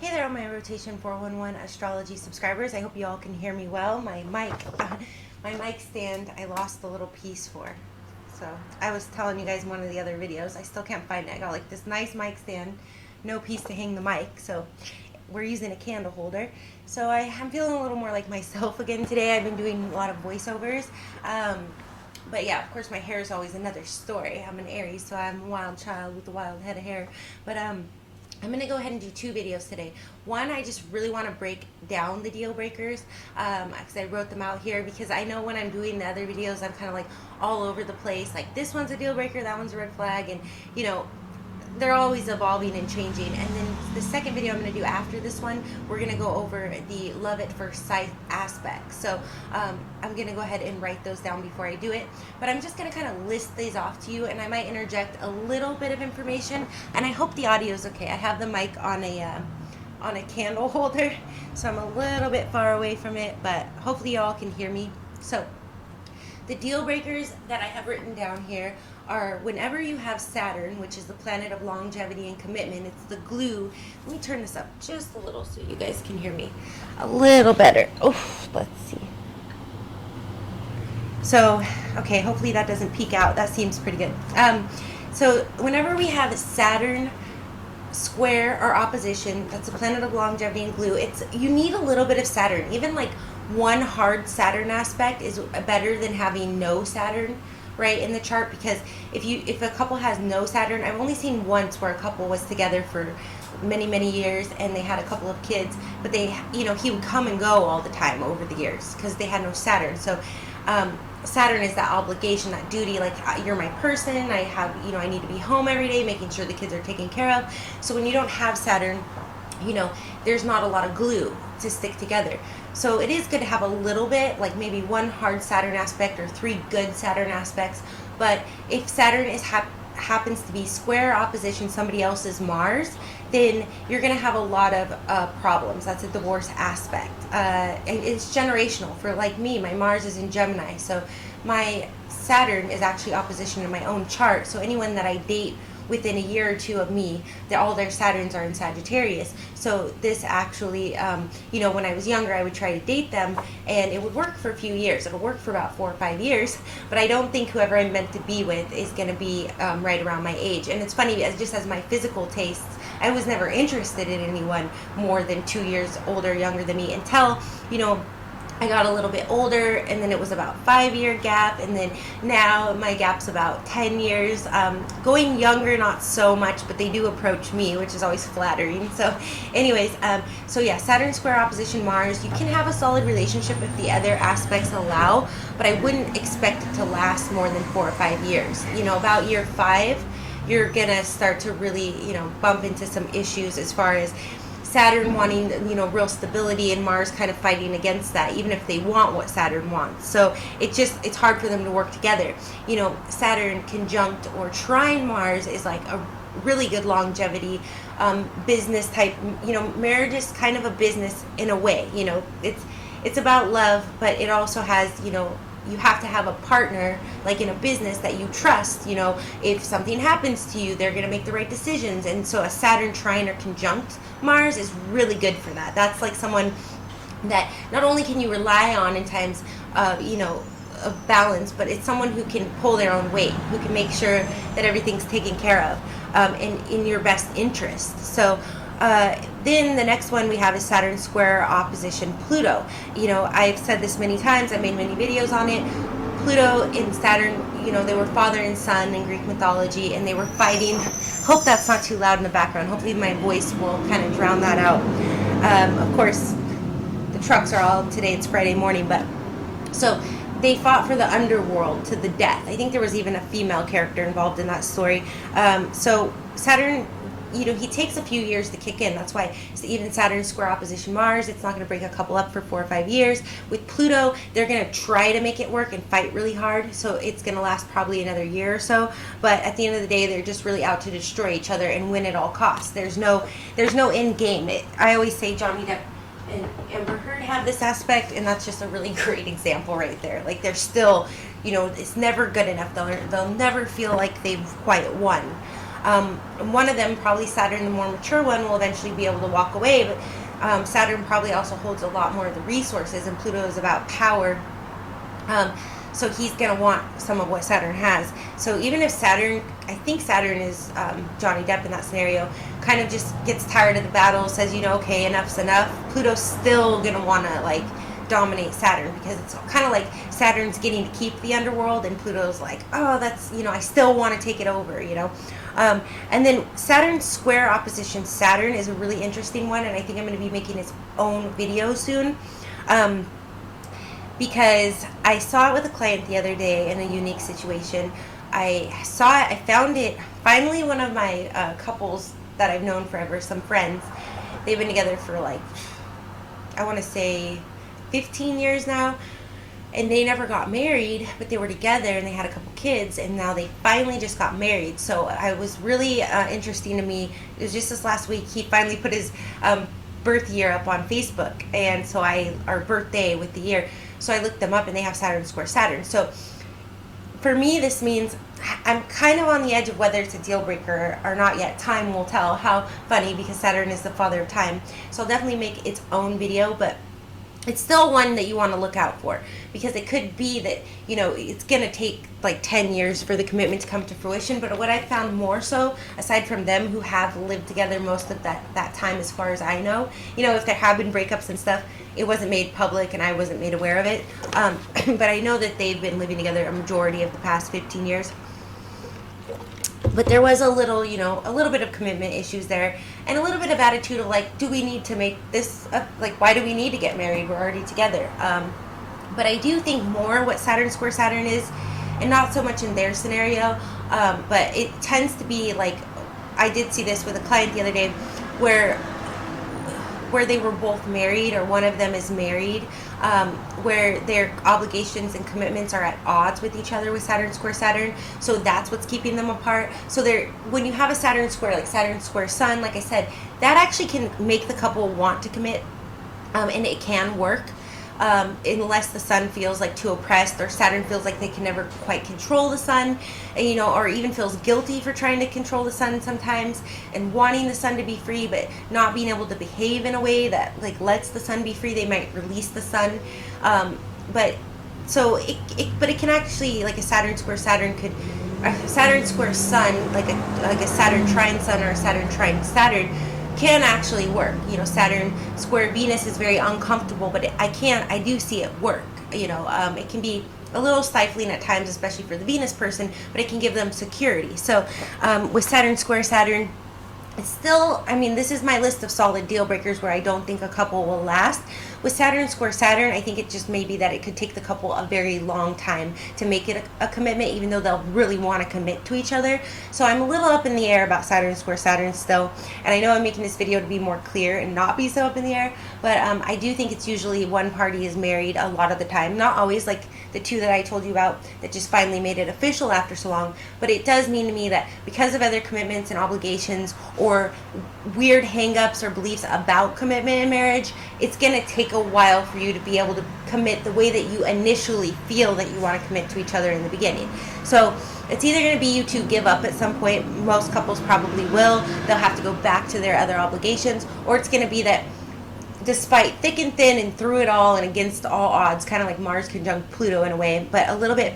Hey there, all my Rotation 411 Astrology subscribers. I hope you all can hear me well. My mic, my mic stand, I lost the little piece for. So I was telling you guys in one of the other videos, I still can't find it. I got like this nice mic stand, no piece to hang the mic. So we're using a candle holder. So I'm feeling a little more like myself again today. I've been doing a lot of voiceovers. But yeah, of course, my hair is always another story. I'm an Aries, so I'm a wild child with a wild head of hair. But I'm going to go ahead and do two videos today. One, I just really want to break down the deal breakers because I wrote them out here, because I know when I'm doing the other videos, I'm kind of like all over the place. Like, this one's a deal breaker, that one's a red flag, and you know, they're always evolving and changing. And then the second video I'm going to do after this one, we're going to go over the love at first sight aspects. So I'm going to go ahead and write those down before I do it. But I'm just going to kind of list these off to you, and I might interject a little bit of information. And I hope the audio is okay. I have the mic on a candle holder, so I'm a little bit far away from it, but hopefully you all can hear me. So the deal breakers that I have written down here are whenever you have Saturn, which is the planet of longevity and commitment. It's the glue. Let me turn this up just a little so you guys can hear me a little better. Oh, let's see. So, okay, hopefully that doesn't peek out. That seems pretty good. So whenever we have Saturn square or opposition, that's a planet of longevity and glue. You need a little bit of Saturn. Even like one hard Saturn aspect is better than having no Saturn, right, in the chart. Because if a couple has no Saturn, I've only seen once where a couple was together for many years and they had a couple of kids, but he would come and go all the time over the years because they had no Saturn. So Saturn is that obligation, that duty, like, you're my person, I need to be home every day making sure the kids are taken care of. So when you don't have Saturn, there's not a lot of glue to stick together. So it is good to have a little bit, like maybe one hard Saturn aspect or three good Saturn aspects. But if Saturn happens to be square opposition somebody else's Mars, then you're going to have a lot of problems. That's a divorce aspect. And it's generational. For like me, my Mars is in Gemini, so my Saturn is actually opposition in my own chart. So anyone that I date within a year or two of me, all their Saturns are in Sagittarius. So this actually, when I was younger, I would try to date them, and it would work for a few years. It'll work for about 4 or 5 years, but I don't think whoever I'm meant to be with is going to be right around my age. And it's funny, just as my physical tastes, I was never interested in anyone more than 2 years older, younger than me, until, I got a little bit older, and then it was about 5-year gap, and then now my gap's about 10 years. Going younger, not so much, but they do approach me, which is always flattering. So anyways, so yeah, Saturn square opposition Mars, you can have a solid relationship if the other aspects allow, but I wouldn't expect it to last more than 4 or 5 years. About year 5, you're gonna start to really, bump into some issues as far as Saturn wanting, real stability, and Mars kind of fighting against that, even if they want what Saturn wants. So it's hard for them to work together. Saturn conjunct or trine Mars is like a really good longevity, business type. Marriage is kind of a business in a way. It's about love, but it also has, you have to have a partner, like in a business, that you trust. If something happens to you, they're going to make the right decisions. And so a Saturn trine or conjunct Mars is really good for that. That's like someone that not only can you rely on in times of balance, but it's someone who can pull their own weight, who can make sure that everything's taken care of, and in your best interest. So then the next one we have is Saturn square opposition Pluto. I've said this many times. I made many videos on it. Pluto and Saturn, they were father and son in Greek mythology, and they were fighting. Hope that's not too loud in the background. Hopefully my voice will kind of drown that out. Of course, the trucks are all, today it's Friday morning, but so they fought for the underworld to the death. I think there was even a female character involved in that story. So Saturn, he takes a few years to kick in. That's why even Saturn square opposition Mars, it's not going to break a couple up for 4 or 5 years. With Pluto, they're going to try to make it work and fight really hard. So it's going to last probably another year or so. But at the end of the day, they're just really out to destroy each other and win at all costs. There's no end game. I always say Johnny Depp and Amber Heard have this aspect, and that's just a really great example right there. Like, they're still, it's never good enough. They'll never feel like they've quite won. One of them, probably Saturn, the more mature one, will eventually be able to walk away, but Saturn probably also holds a lot more of the resources, and Pluto is about power. So he's going to want some of what Saturn has. So even if Saturn, I think Saturn is Johnny Depp in that scenario, kind of just gets tired of the battle, says, okay, enough's enough, Pluto's still going to want to, like, dominate Saturn, because it's kind of like Saturn's getting to keep the underworld, and Pluto's like, oh, that's, I still want to take it over, and then Saturn square opposition Saturn is a really interesting one, and I think I'm going to be making its own video soon, because I saw it with a client the other day in a unique situation. I found it, finally one of my couples that I've known forever, some friends, they've been together for, like, I want to say 15 years now, and they never got married, but they were together and they had a couple kids, and now they finally just got married. So I was really interesting to me. It was just this last week he finally put his birth year up on Facebook, and so our birthday with the year. So I looked them up, and they have Saturn square Saturn. So for me, this means I'm kind of on the edge of whether it's a deal breaker or not yet. Time will tell. How funny, because Saturn is the father of time. So I'll definitely make its own video, but it's still one that you want to look out for, because it could be that, it's going to take like 10 years for the commitment to come to fruition. But what I found more so, aside from them who have lived together most of that time, as far as I know, if there have been breakups and stuff, it wasn't made public and I wasn't made aware of it. But I know that they've been living together a majority of the past 15 years. But there was a little bit of commitment issues there, and a little bit of attitude of, like, do we need to make this up? Like, why do we need to get married? We're already together. But I do think more what Saturn square Saturn is, and not so much in their scenario, but it tends to be like, I did see this with a client the other day, where they were both married, or one of them is married, where their obligations and commitments are at odds with each other with Saturn square Saturn. So that's what's keeping them apart. So when you have a Saturn square, like Saturn square Sun, like I said, that actually can make the couple want to commit, and it can work. Unless the Sun feels like too oppressed, or Saturn feels like they can never quite control the Sun, or even feels guilty for trying to control the Sun sometimes, and wanting the Sun to be free, but not being able to behave in a way that, like, lets the Sun be free. They might release the Sun, but it can actually, like a Saturn square Saturn a Saturn square Sun, like a Saturn trine Sun or a Saturn trine Saturn, can actually work. Saturn square Venus is very uncomfortable, but I do see it work. It can be a little stifling at times, especially for the Venus person, but it can give them security. So with Saturn square Saturn, it's still, this is my list of solid deal breakers where I don't think a couple will last. With Saturn square Saturn, I think it just may be that it could take the couple a very long time to make it a commitment, even though they'll really want to commit to each other. So I'm a little up in the air about Saturn square Saturn still, and I know I'm making this video to be more clear and not be so up in the air, but I do think it's usually one party is married a lot of the time. Not always, like the two that I told you about that just finally made it official after so long, but it does mean to me that because of other commitments and obligations, or weird hang-ups or beliefs about commitment in marriage, it's going to take a while for you to be able to commit the way that you initially feel that you want to commit to each other in the beginning. So it's either going to be you two give up at some point. Most couples probably will. They'll have to go back to their other obligations, or it's going to be that despite thick and thin and through it all and against all odds, kind of like Mars conjunct Pluto in a way, but a little bit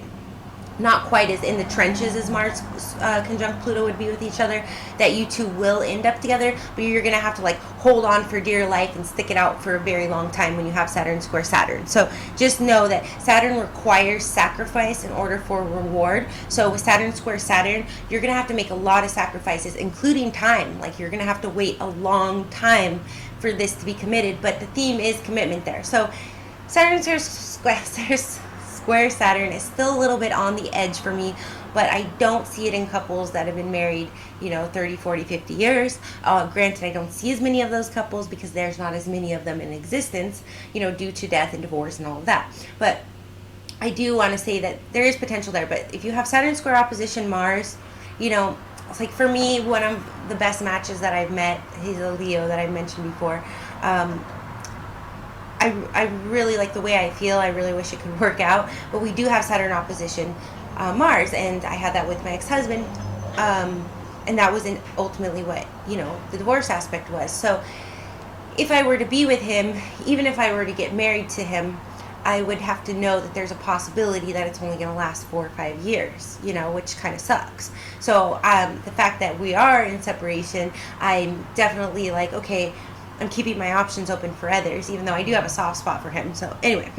not quite as in the trenches as Mars conjunct Pluto would be with each other, that you two will end up together, but you're going to have to, like, hold on for dear life and stick it out for a very long time when you have Saturn square Saturn. So just know that Saturn requires sacrifice in order for reward. So with Saturn square Saturn, you're going to have to make a lot of sacrifices, including time. Like, you're going to have to wait a long time for this to be committed, but the theme is commitment there. So Saturn square Saturn is still a little bit on the edge for me, but I don't see it in couples that have been married 30, 40, 50 years. Granted, I don't see as many of those couples because there's not as many of them in existence, due to death and divorce and all of that. But I do want to say that there is potential there. But if you have Saturn square opposition Mars, it's like, for me, one of the best matches that I've met, he's a Leo that I mentioned before. I really like the way I feel. I really wish it could work out. But we do have Saturn opposition Mars, and I had that with my ex-husband. and that wasn't ultimately what, the divorce aspect was. So if I were to be with him, even if I were to get married to him, I would have to know that there's a possibility that it's only going to last 4 or 5 years, which kind of sucks. So the fact that we are in separation, I'm definitely like, okay, I'm keeping my options open for others, even though I do have a soft spot for him. So anyway,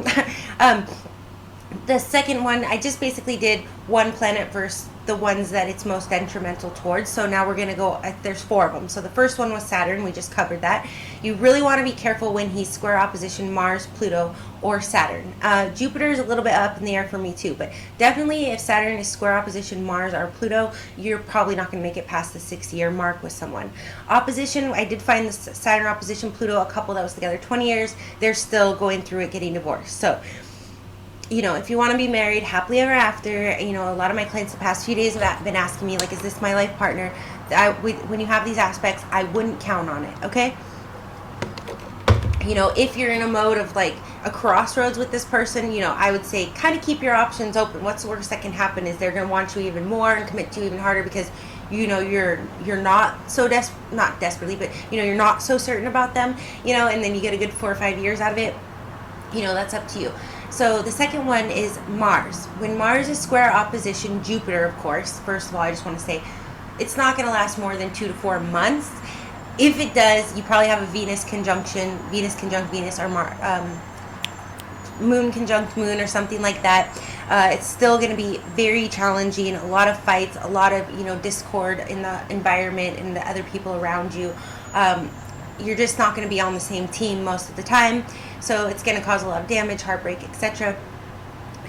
the second one, I just basically did one planet versus the ones that it's most detrimental towards. So now we're going to go, there's 4 of them. So the first one was Saturn. We just covered that. You really want to be careful when he's square opposition Mars, Pluto, or Saturn. Jupiter is a little bit up in the air for me too, but definitely if Saturn is square opposition Mars or Pluto, you're probably not going to make it past the 6-year mark with someone. Opposition, I did find the Saturn opposition Pluto, a couple that was together 20 years. They're still going through it, getting divorced. So if you want to be married happily ever after, a lot of my clients the past few days have been asking me, like, is this my life partner? When you have these aspects, I wouldn't count on it, okay? If you're in a mode of, like, a crossroads with this person, I would say kind of keep your options open. What's the worst that can happen is they're going to want you even more and commit to you even harder because, you're not so not desperately, but, you're not so certain about them, and then you get a good 4 or 5 years out of it. That's up to you. So the second one is Mars. When Mars is square opposition Jupiter, of course, first of all, I just want to say it's not going to last more than 2 to 4 months. If it does, you probably have a Venus conjunct Venus, or Moon conjunct Moon or something like that. It's still going to be very challenging, a lot of fights, a lot of, discord in the environment and the other people around you. You're just not going to be on the same team most of the time, so it's going to cause a lot of damage, heartbreak, etc.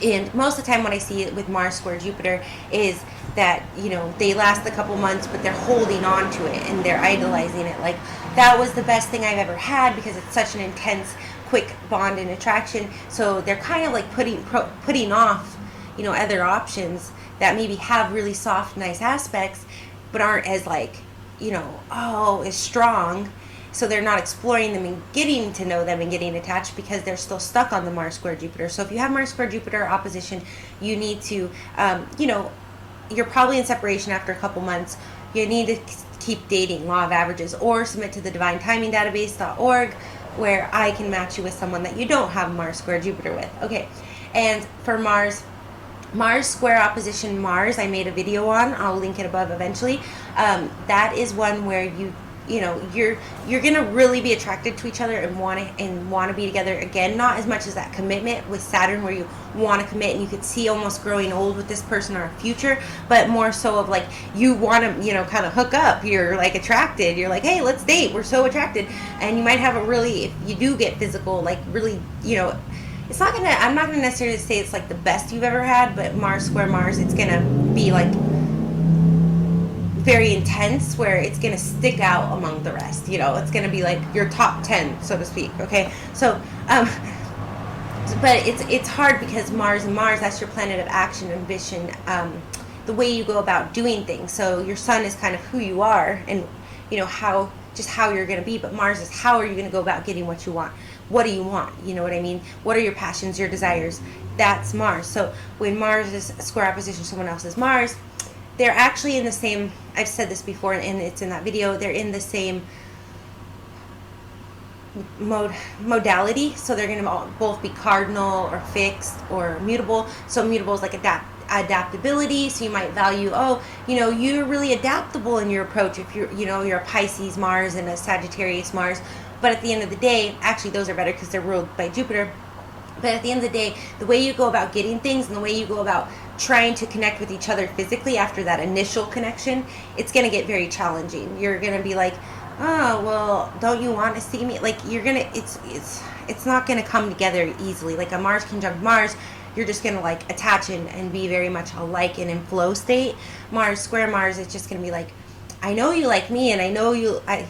And most of the time what I see with Mars square Jupiter is that, they last a couple months, but they're holding on to it and they're idolizing it. Like, that was the best thing I've ever had because it's such an intense, quick bond and attraction. So they're kind of like putting off, other options that maybe have really soft, nice aspects, but aren't as like, as strong. So they're not exploring them and getting to know them and getting attached because they're still stuck on the Mars square Jupiter. So if you have Mars square Jupiter opposition, you need to, you're probably in separation after a couple months. You need to keep dating, law of averages, or submit to the divine timing database.org where I can match you with someone that you don't have Mars square Jupiter with. Okay, and for Mars square opposition Mars, I made a video on. I'll link it above eventually. That is one where you're gonna really be attracted to each other and want to be together again. Not as much as that commitment with Saturn where you want to commit and you could see almost growing old with this person or a future, but more so of like you want to kind of hook up. You're like attracted. You're like, hey, let's date. We're so attracted, and you might have a really, if you do get physical, like really, it's not gonna. I'm not gonna necessarily say it's like the best you've ever had, but Mars square Mars, it's gonna be like very intense where it's going to stick out among the rest. It's going to be like your top 10, so to speak. Okay, so but it's hard because Mars, that's your planet of action, ambition, the way you go about doing things. So your sun is kind of who you are and how you're going to be, but Mars is how are you going to go about getting what you want. What do you want? You know what I mean? What are your passions, your desires? That's Mars. So when Mars is square opposition to someone else's Mars, they're actually in the same, I've said this before and it's in that video, they're in the same modality. So they're going to both be cardinal or fixed or mutable. So mutable is like adaptability. So you might value, you're really adaptable in your approach if you're a Pisces Mars and a Sagittarius Mars. But at the end of the day, actually those are better because they're ruled by Jupiter. But at the end of the day, the way you go about getting things and the way you go about trying to connect with each other physically after that initial connection, it's going to get very challenging. You're going to be like, oh, well, don't you want to see me? Like, you're going to, it's not going to come together easily. Like a Mars conjunct Mars, you're just going to like attach and be very much alike and in flow state. Mars square Mars, it's just going to be like, I know you like me and I know I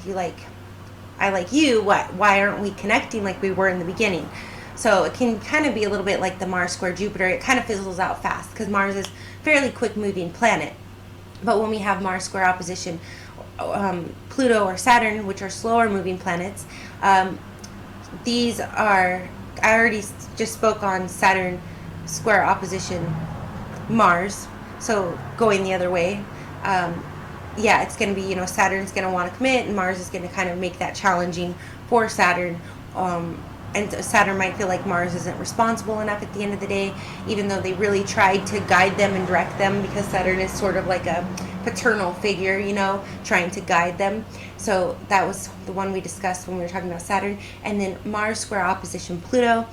like you. Why aren't we connecting like we were in the beginning? So it can kind of be a little bit like the Mars square Jupiter. It kind of fizzles out fast because Mars is a fairly quick moving planet. But when we have Mars square opposition Pluto or Saturn, which are slower moving planets, these are, I already just spoke on Saturn square opposition Mars, so going the other way. yeah, it's going to be, you know, Saturn's going to want to commit, and Mars is going to kind of make that challenging for Saturn. And Saturn might feel like Mars isn't responsible enough at the end of the day, even though they really tried to guide them and direct them, because Saturn is sort of like a paternal figure, you know, trying to guide them. So that was the one we discussed when we were talking about Saturn. And then Mars square opposition Pluto.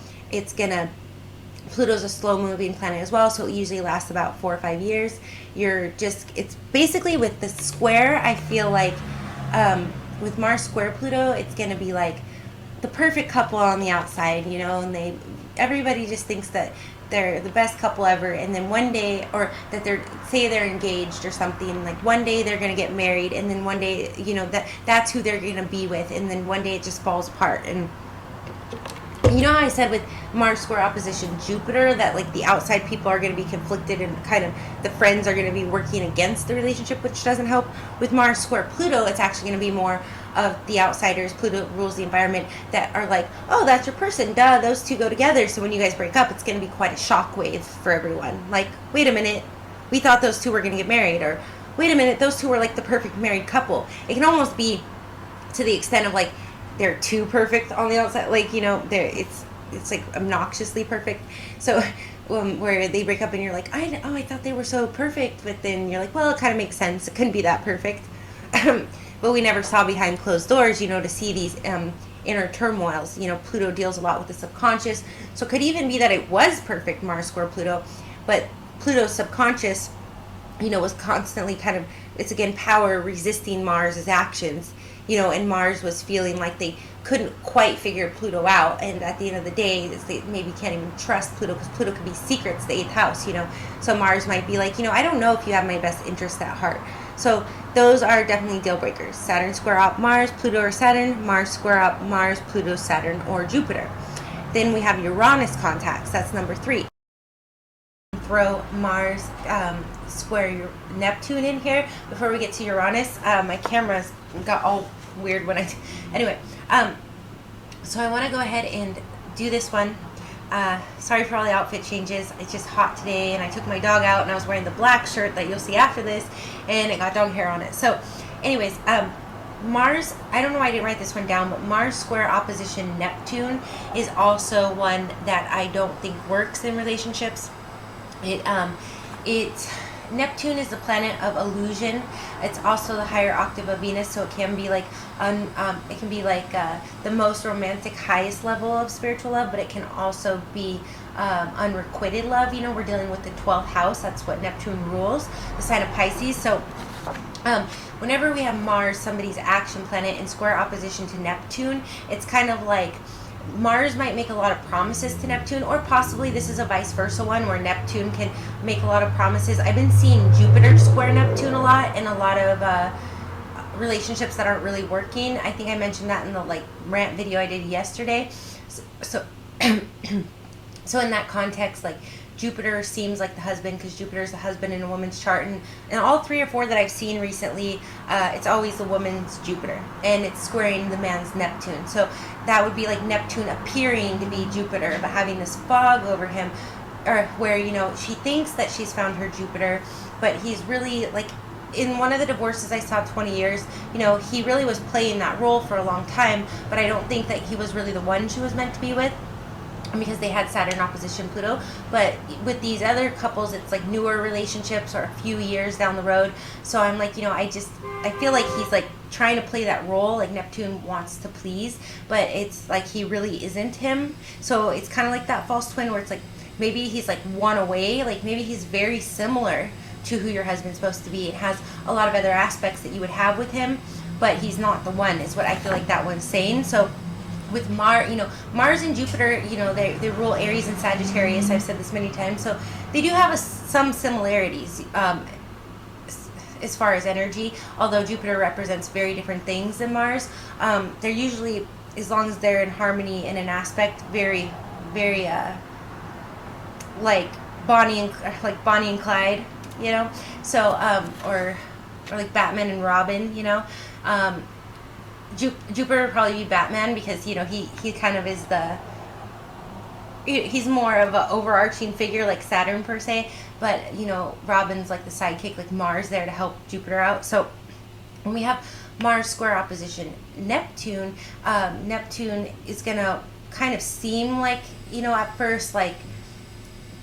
Pluto's a slow moving planet as well, so it usually lasts about 4 or 5 years. It's basically with the square, I feel like, with Mars square Pluto, it's going to be like the perfect couple on the outside, you know, and everybody just thinks that they're the best couple ever, and then one day, or that they're engaged or something, like one day they're going to get married, and then one day, you know, that's who they're going to be with, and then one day it just falls apart. And you know how I said with Mars square opposition Jupiter that like the outside people are going to be conflicted, and kind of the friends are going to be working against the relationship, which doesn't help. With Mars square Pluto, it's actually going to be more of the outsiders. Pluto rules the environment, that are like, oh, that's your person, duh, those two go together. So when you guys break up, it's going to be quite a shockwave for everyone. Like, wait a minute, we thought those two were going to get married, or wait a minute, those two were like the perfect married couple. It can almost be to the extent of like they're too perfect on the outside, like, you know, it's like obnoxiously perfect. So where they break up and you're like, I thought they were so perfect, but then you're like, well, it kind of makes sense, it couldn't be that perfect. But we never saw behind closed doors, you know, to see these inner turmoils. You know, Pluto deals a lot with the subconscious, so it could even be that it was perfect Mars square Pluto, but Pluto's subconscious, you know, was constantly kind of, it's again power resisting Mars's actions, you know, and Mars was feeling like they couldn't quite figure Pluto out, and at the end of the day, they maybe can't even trust Pluto, because Pluto could be secrets, the 8th house, you know. So Mars might be like, you know, I don't know if you have my best interest at heart. So those are definitely deal breakers. Saturn square op Mars, Pluto or Saturn, Mars square op Mars, Pluto, Saturn, or Jupiter. Then we have Uranus contacts, that's number 3. Throw Mars square Neptune in here before we get to Uranus. My camera's got all weird when anyway, so I want to go ahead and do this one. Sorry for all the outfit changes, it's just hot today, and I took my dog out and I was wearing the black shirt that you'll see after this, and it got dog hair on it. So anyways, Mars, I don't know why I didn't write this one down, but Mars square opposition Neptune is also one that I don't think works in relationships. Neptune is the planet of illusion. It's also the higher octave of Venus, so it can be like the most romantic, highest level of spiritual love, but it can also be unrequited love. You know, we're dealing with the 12th house. That's what Neptune rules, the sign of Pisces. So whenever we have Mars, somebody's action planet, in square opposition to Neptune, it's kind of like Mars might make a lot of promises to Neptune, or possibly this is a vice versa one where Neptune can make a lot of promises. I've been seeing Jupiter square Neptune a lot in a lot of relationships that aren't really working. I think I mentioned that in the like rant video I did yesterday. So so in that context, like Jupiter seems like the husband, because Jupiter is the husband in a woman's chart, and all 3 or 4 that I've seen recently, it's always the woman's Jupiter, and it's squaring the man's Neptune. So that would be like Neptune appearing to be Jupiter, but having this fog over him, or where, you know, she thinks that she's found her Jupiter, but he's really like, in one of the divorces I saw 20 years, you know, he really was playing that role for a long time, but I don't think that he was really the one she was meant to be with, because they had Saturn opposition Pluto. But with these other couples, it's like newer relationships or a few years down the road. So I'm like, you know, I feel like he's like trying to play that role, like Neptune wants to please, but it's like he really isn't him. So it's kind of like that false twin where it's like maybe he's like one away, like maybe he's very similar to who your husband's supposed to be. It has a lot of other aspects that you would have with him, but he's not the one, is what I feel like that one's saying. So with Mars, you know, Mars and Jupiter, you know, they rule Aries and Sagittarius. I've said this many times, so they do have some similarities as far as energy. Although Jupiter represents very different things than Mars, they're usually, as long as they're in harmony in an aspect, very, very like Bonnie and Clyde, you know. So or like Batman and Robin, you know. Jupiter would probably be Batman, because, you know, he kind of is he's more of an overarching figure like Saturn per se, but, you know, Robin's like the sidekick, like Mars there to help Jupiter out. So when we have Mars square opposition Neptune, Neptune is going to kind of seem like, at first, like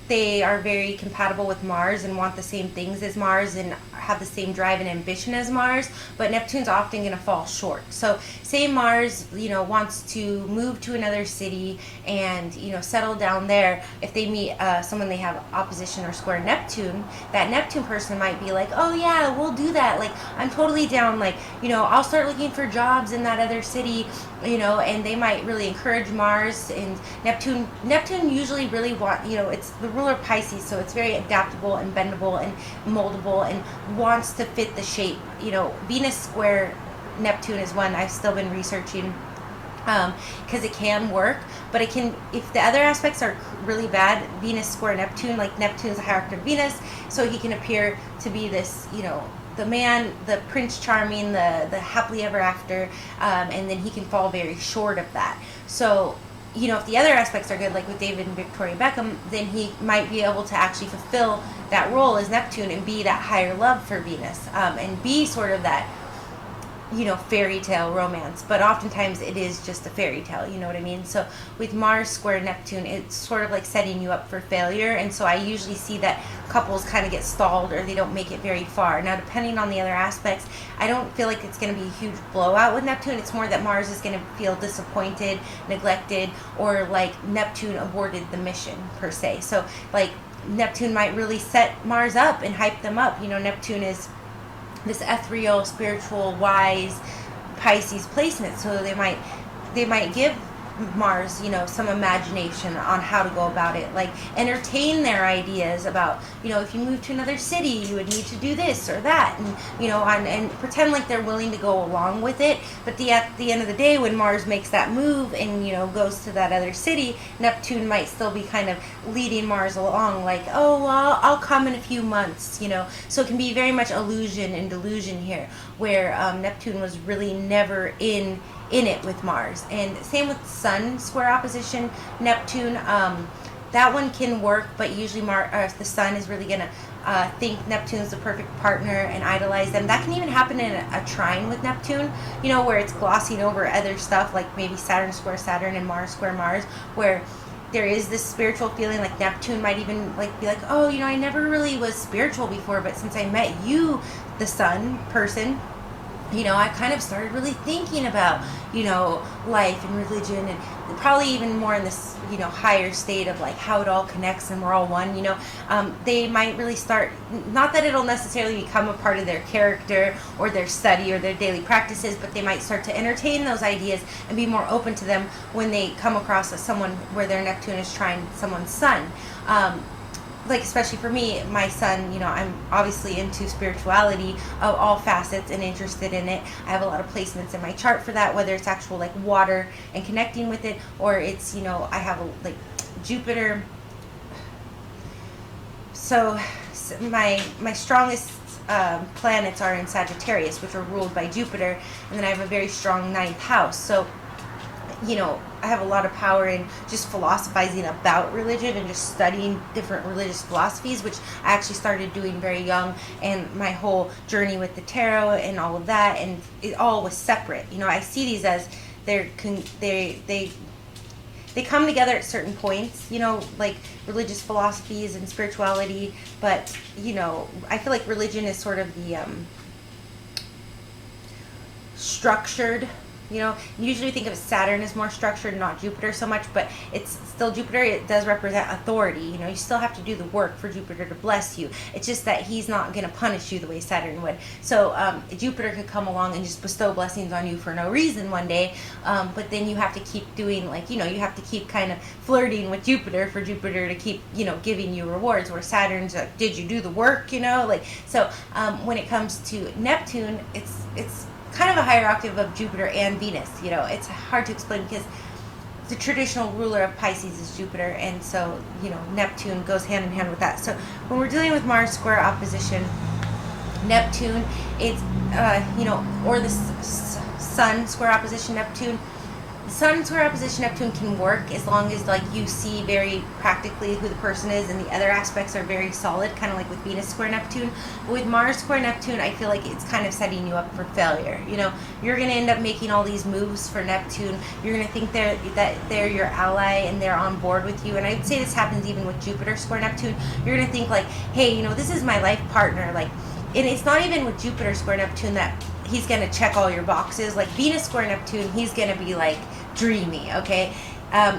they are very compatible with Mars and want the same things as Mars and have the same drive and ambition as Mars, but Neptune's often going to fall short. So say Mars, wants to move to another city and, settle down there. If they meet someone they have opposition or square Neptune, that Neptune person might be like, oh yeah, we'll do that. Like, I'm totally down. Like, I'll start looking for jobs in that other city, and they might really encourage Mars and Neptune. Neptune usually really it's the ruler of Pisces, so it's very adaptable and bendable and moldable and wants to fit the shape. Venus square Neptune is one I've still been researching, because it can work, but it can, if the other aspects are really bad, Venus square Neptune, like Neptune's a hierarch of Venus, so he can appear to be this, the man, the Prince Charming, the happily ever after, and then he can fall very short of that. So, if the other aspects are good, like with David and Victoria Beckham, then he might be able to actually fulfill that role as Neptune and be that higher love for Venus, and be sort of that, fairy tale romance. But oftentimes it is just a fairy tale, you know what I mean? So with Mars square Neptune, it's sort of like setting you up for failure. And so I usually see that couples kind of get stalled or they don't make it very far. Now, depending on the other aspects, I don't feel like it's going to be a huge blowout with Neptune. It's more that Mars is going to feel disappointed, neglected, or like Neptune aborted the mission per se. So like Neptune might really set Mars up and hype them up. Neptune is this ethereal, spiritual, wise Pisces placement, so they might give Mars, some imagination on how to go about it, like entertain their ideas about, if you move to another city, you would need to do this or that, and and pretend like they're willing to go along with it. But at the end of the day, when Mars makes that move and goes to that other city, Neptune might still be kind of leading Mars along, like, oh well, I'll come in a few months, So it can be very much illusion and delusion here, where Neptune was really never in it with Mars. And same with Sun square opposition Neptune. That one can work, but usually the Sun is really gonna think Neptune's the perfect partner and idolize them. That can even happen in a trine with Neptune, where it's glossing over other stuff, like maybe Saturn square Saturn and Mars square Mars, where there is this spiritual feeling. Like Neptune might even be like, oh, I never really was spiritual before, but since I met you, the Sun person, I kind of started really thinking about, life and religion, and probably even more in this, higher state of like how it all connects and we're all one, they might really start, not that it'll necessarily become a part of their character or their study or their daily practices, but they might start to entertain those ideas and be more open to them when they come across someone where their Neptune is trying someone's Sun. Like, especially for me, my Sun, I'm obviously into spirituality of all facets and interested in it. I have a lot of placements in my chart for that, whether it's actual like water and connecting with it, or it's, I have like Jupiter. So my strongest planets are in Sagittarius, which are ruled by Jupiter, and then I have a very strong ninth house. So I have a lot of power in just philosophizing about religion and just studying different religious philosophies, which I actually started doing very young, and my whole journey with the tarot and all of that, and it all was separate. I see these as they come together at certain points, like religious philosophies and spirituality, but I feel like religion is sort of the structured. Usually we think of Saturn as more structured, not Jupiter so much, but it's still Jupiter. It does represent authority. You still have to do the work for Jupiter to bless you. It's just that he's not going to punish you the way Saturn would. So Jupiter could come along and just bestow blessings on you for no reason one day, but then you have to keep doing, you have to keep kind of flirting with Jupiter for Jupiter to keep, giving you rewards, where Saturn's like, did you do the work, So when it comes to Neptune, it's kind of a higher octave of Jupiter and Venus. It's hard to explain because the traditional ruler of Pisces is Jupiter, and so Neptune goes hand in hand with that. So when we're dealing with Mars square opposition Neptune, it's or the Sun square opposition Neptune, Sun square opposition Neptune can work as long as like you see very practically who the person is and the other aspects are very solid, kind of like with Venus square Neptune. But with Mars square Neptune, I feel like it's kind of setting you up for failure. You know, you're going to end up making all these moves for Neptune. You're going to think that they're your ally and they're on board with you. And I'd say this happens even with Jupiter square Neptune. You're going to think like, hey, you know, this is my life partner. Like, and it's not even with Jupiter square Neptune that he's going to check all your boxes. Like Venus square Neptune, he's going to be like dreamy, okay?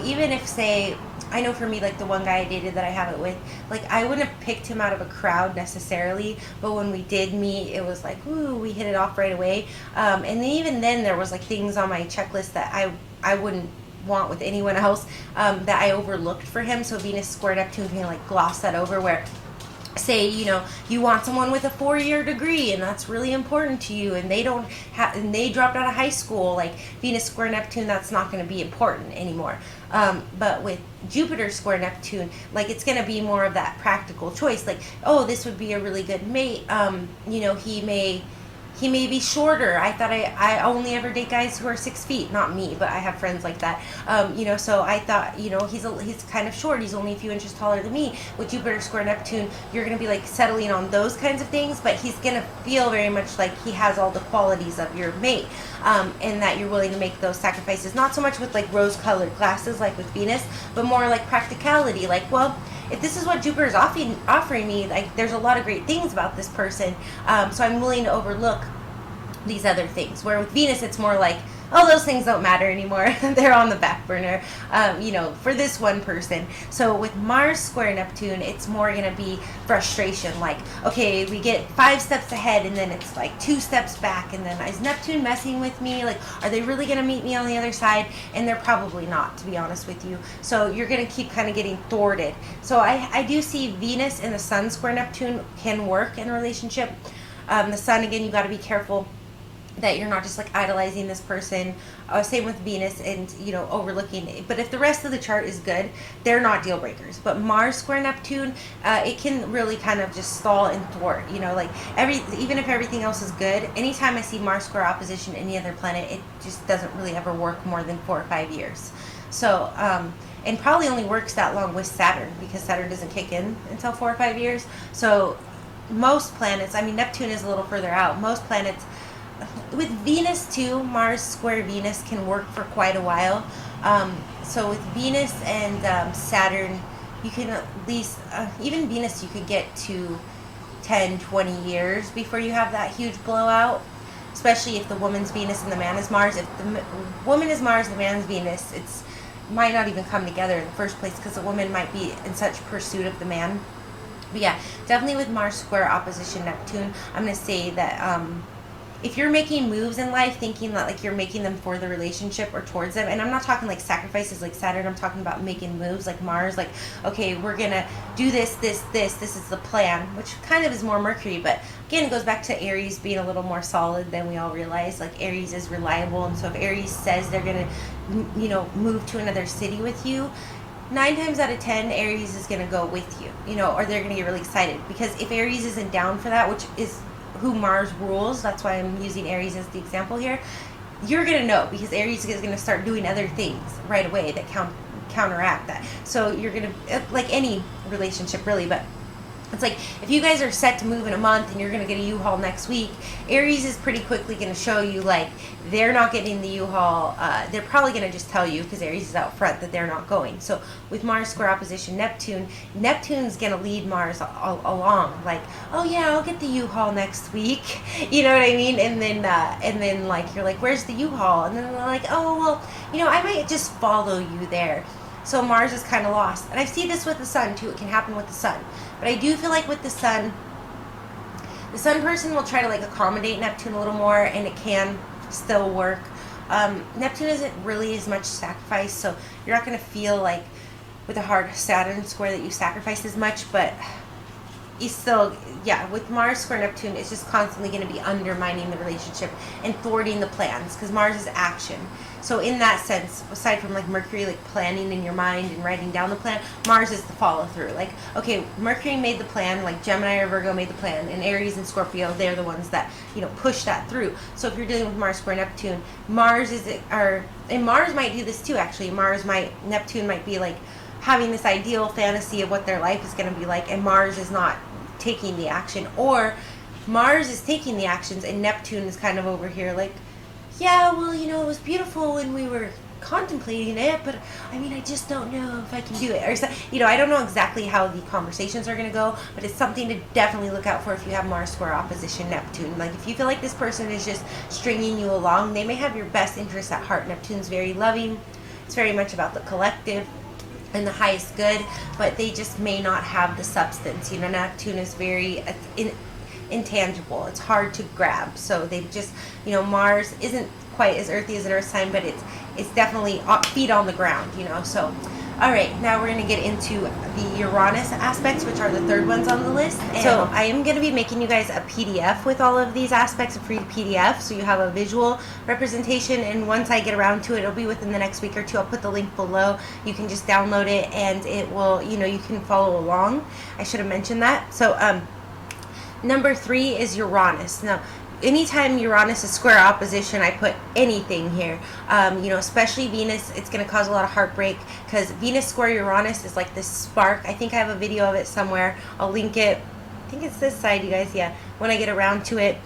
Even if, say, I know for me, like the one guy I dated that I have it with, like I wouldn't have picked him out of a crowd necessarily, but when we did meet, it was like, ooh, we hit it off right away. And even then there was like things on my checklist that I wouldn't want with anyone else, that I overlooked for him. So Venus square Neptune can like gloss that over, where say, you know, you want someone with a 4-year degree and that's really important to you, and they don't have, and they dropped out of high school, like Venus square Neptune, that's not going to be important anymore. But with Jupiter square Neptune, like it's going to be more of that practical choice, like, oh, this would be a really good mate. You know, he may be shorter. I thought I only ever date guys who are 6 feet. Not me, but I have friends like that. You know, so I thought, you know, he's kind of short. He's only a few inches taller than me. With Jupiter square Neptune, you're going to be like settling on those kinds of things, but he's going to feel very much like he has all the qualities of your mate, and that you're willing to make those sacrifices. Not so much with like rose-colored glasses like with Venus, but more like practicality. Like, well, if this is what Jupiter is offering me, like there's a lot of great things about this person, so I'm willing to overlook these other things. Where with Venus, it's more like, oh, those things don't matter anymore. They're on the back burner, you know, for this one person. So with Mars square Neptune, it's more going to be frustration. Like, okay, we get 5 steps ahead and then it's like 2 steps back. And then is Neptune messing with me? Like, are they really going to meet me on the other side? And they're probably not, to be honest with you. So you're going to keep kind of getting thwarted. So I do see Venus and the Sun square Neptune can work in a relationship. The Sun, again, you got to be careful that you're not just like idolizing this person. Same with Venus, and you know, overlooking it. But if the rest of the chart is good, they're not deal breakers. But Mars square Neptune, it can really kind of just stall and thwart. You know, like even if everything else is good, anytime I see Mars square opposition any other planet, it just doesn't really ever work more than 4 or 5 years. So and probably only works that long with Saturn, because Saturn doesn't kick in until 4 or 5 years. So most planets, I mean Neptune is a little further out. Most planets, with Venus too, Mars square Venus can work for quite a while. So with Venus and Saturn, you can at least, even Venus, you could get to 10, 20 years before you have that huge blowout, especially if the woman's Venus and the man is Mars. If the woman is Mars, the man's Venus, it's might not even come together in the first place, because the woman might be in such pursuit of the man. But yeah, definitely with Mars square opposition Neptune, I'm going to say that if you're making moves in life thinking that like you're making them for the relationship or towards them, and I'm not talking like sacrifices like Saturn, I'm talking about making moves like Mars, like, okay, we're gonna do this is the plan, which kind of is more Mercury. But again, it goes back to Aries being a little more solid than we all realize. Like Aries is reliable, and so if Aries says they're gonna, you know, move to another city with you, 9 times out of 10, Aries is gonna go with you, you know, or they're gonna get really excited. Because if Aries isn't down for that, which is who Mars rules, that's why I'm using Aries as the example here, you're going to know, because Aries is going to start doing other things right away that counteract that. So you're going to, like any relationship really, but it's like if you guys are set to move in a month and you're going to get a U-Haul next week, Aries is pretty quickly going to show you like they're not getting the U-Haul. They're probably going to just tell you, because Aries is out front, that they're not going. So with Mars square opposition Neptune, Neptune's going to lead Mars along, like, oh yeah, I'll get the U-Haul next week. You know what I mean? And then like you're like, where's the U-Haul? And then they're like, oh well, you know, I might just follow you there. So Mars is kind of lost. And I see this with the Sun too. It can happen with the Sun. But I do feel like with the Sun person will try to like accommodate Neptune a little more, and it can still work. Neptune isn't really as much sacrifice, so you're not going to feel like with a hard Saturn square that you sacrifice as much. But he's still, yeah, with Mars square Neptune, it's just constantly going to be undermining the relationship and thwarting the plans, because Mars is action. So in that sense, aside from like Mercury, like planning in your mind and writing down the plan, Mars is the follow through. Like, okay, Mercury made the plan, like Gemini or Virgo made the plan, and Aries and Scorpio, they're the ones that, you know, push that through. So if you're dealing with Mars square Neptune, Mars is, or, and Mars might do this too, actually. Neptune might be like having this ideal fantasy of what their life is going to be like, and Mars is not taking the action. Or Mars is taking the actions, and Neptune is kind of over here like, yeah, well, you know, it was beautiful when we were contemplating it, but I mean, I just don't know if I can do it. Or, you know, I don't know exactly how the conversations are going to go, but it's something to definitely look out for if you have Mars square opposition Neptune. Like, if you feel like this person is just stringing you along, they may have your best interests at heart. Neptune's very loving. It's very much about the collective and the highest good, but they just may not have the substance. You know, Neptune is very intangible. It's hard to grab. So they just, you know, Mars isn't quite as earthy as an earth sign, but it's definitely feet on the ground, you know. So all right, now we're going to get into the Uranus aspects, which are the third ones on the list. And so I am going to be making you guys a PDF with all of these aspects, a free PDF, so you have a visual representation. And once I get around to it, it'll be within the next week or two. I'll put the link below. You can just download it, and it will, you know, you can follow along. I should have mentioned that. So number 3 is Uranus. Now, anytime Uranus is square opposition, I put anything here. You know, especially Venus, it's going to cause a lot of heartbreak, because Venus square Uranus is like this spark. I think I have a video of it somewhere. I'll link it. I think it's this side, you guys. Yeah, when I get around to it.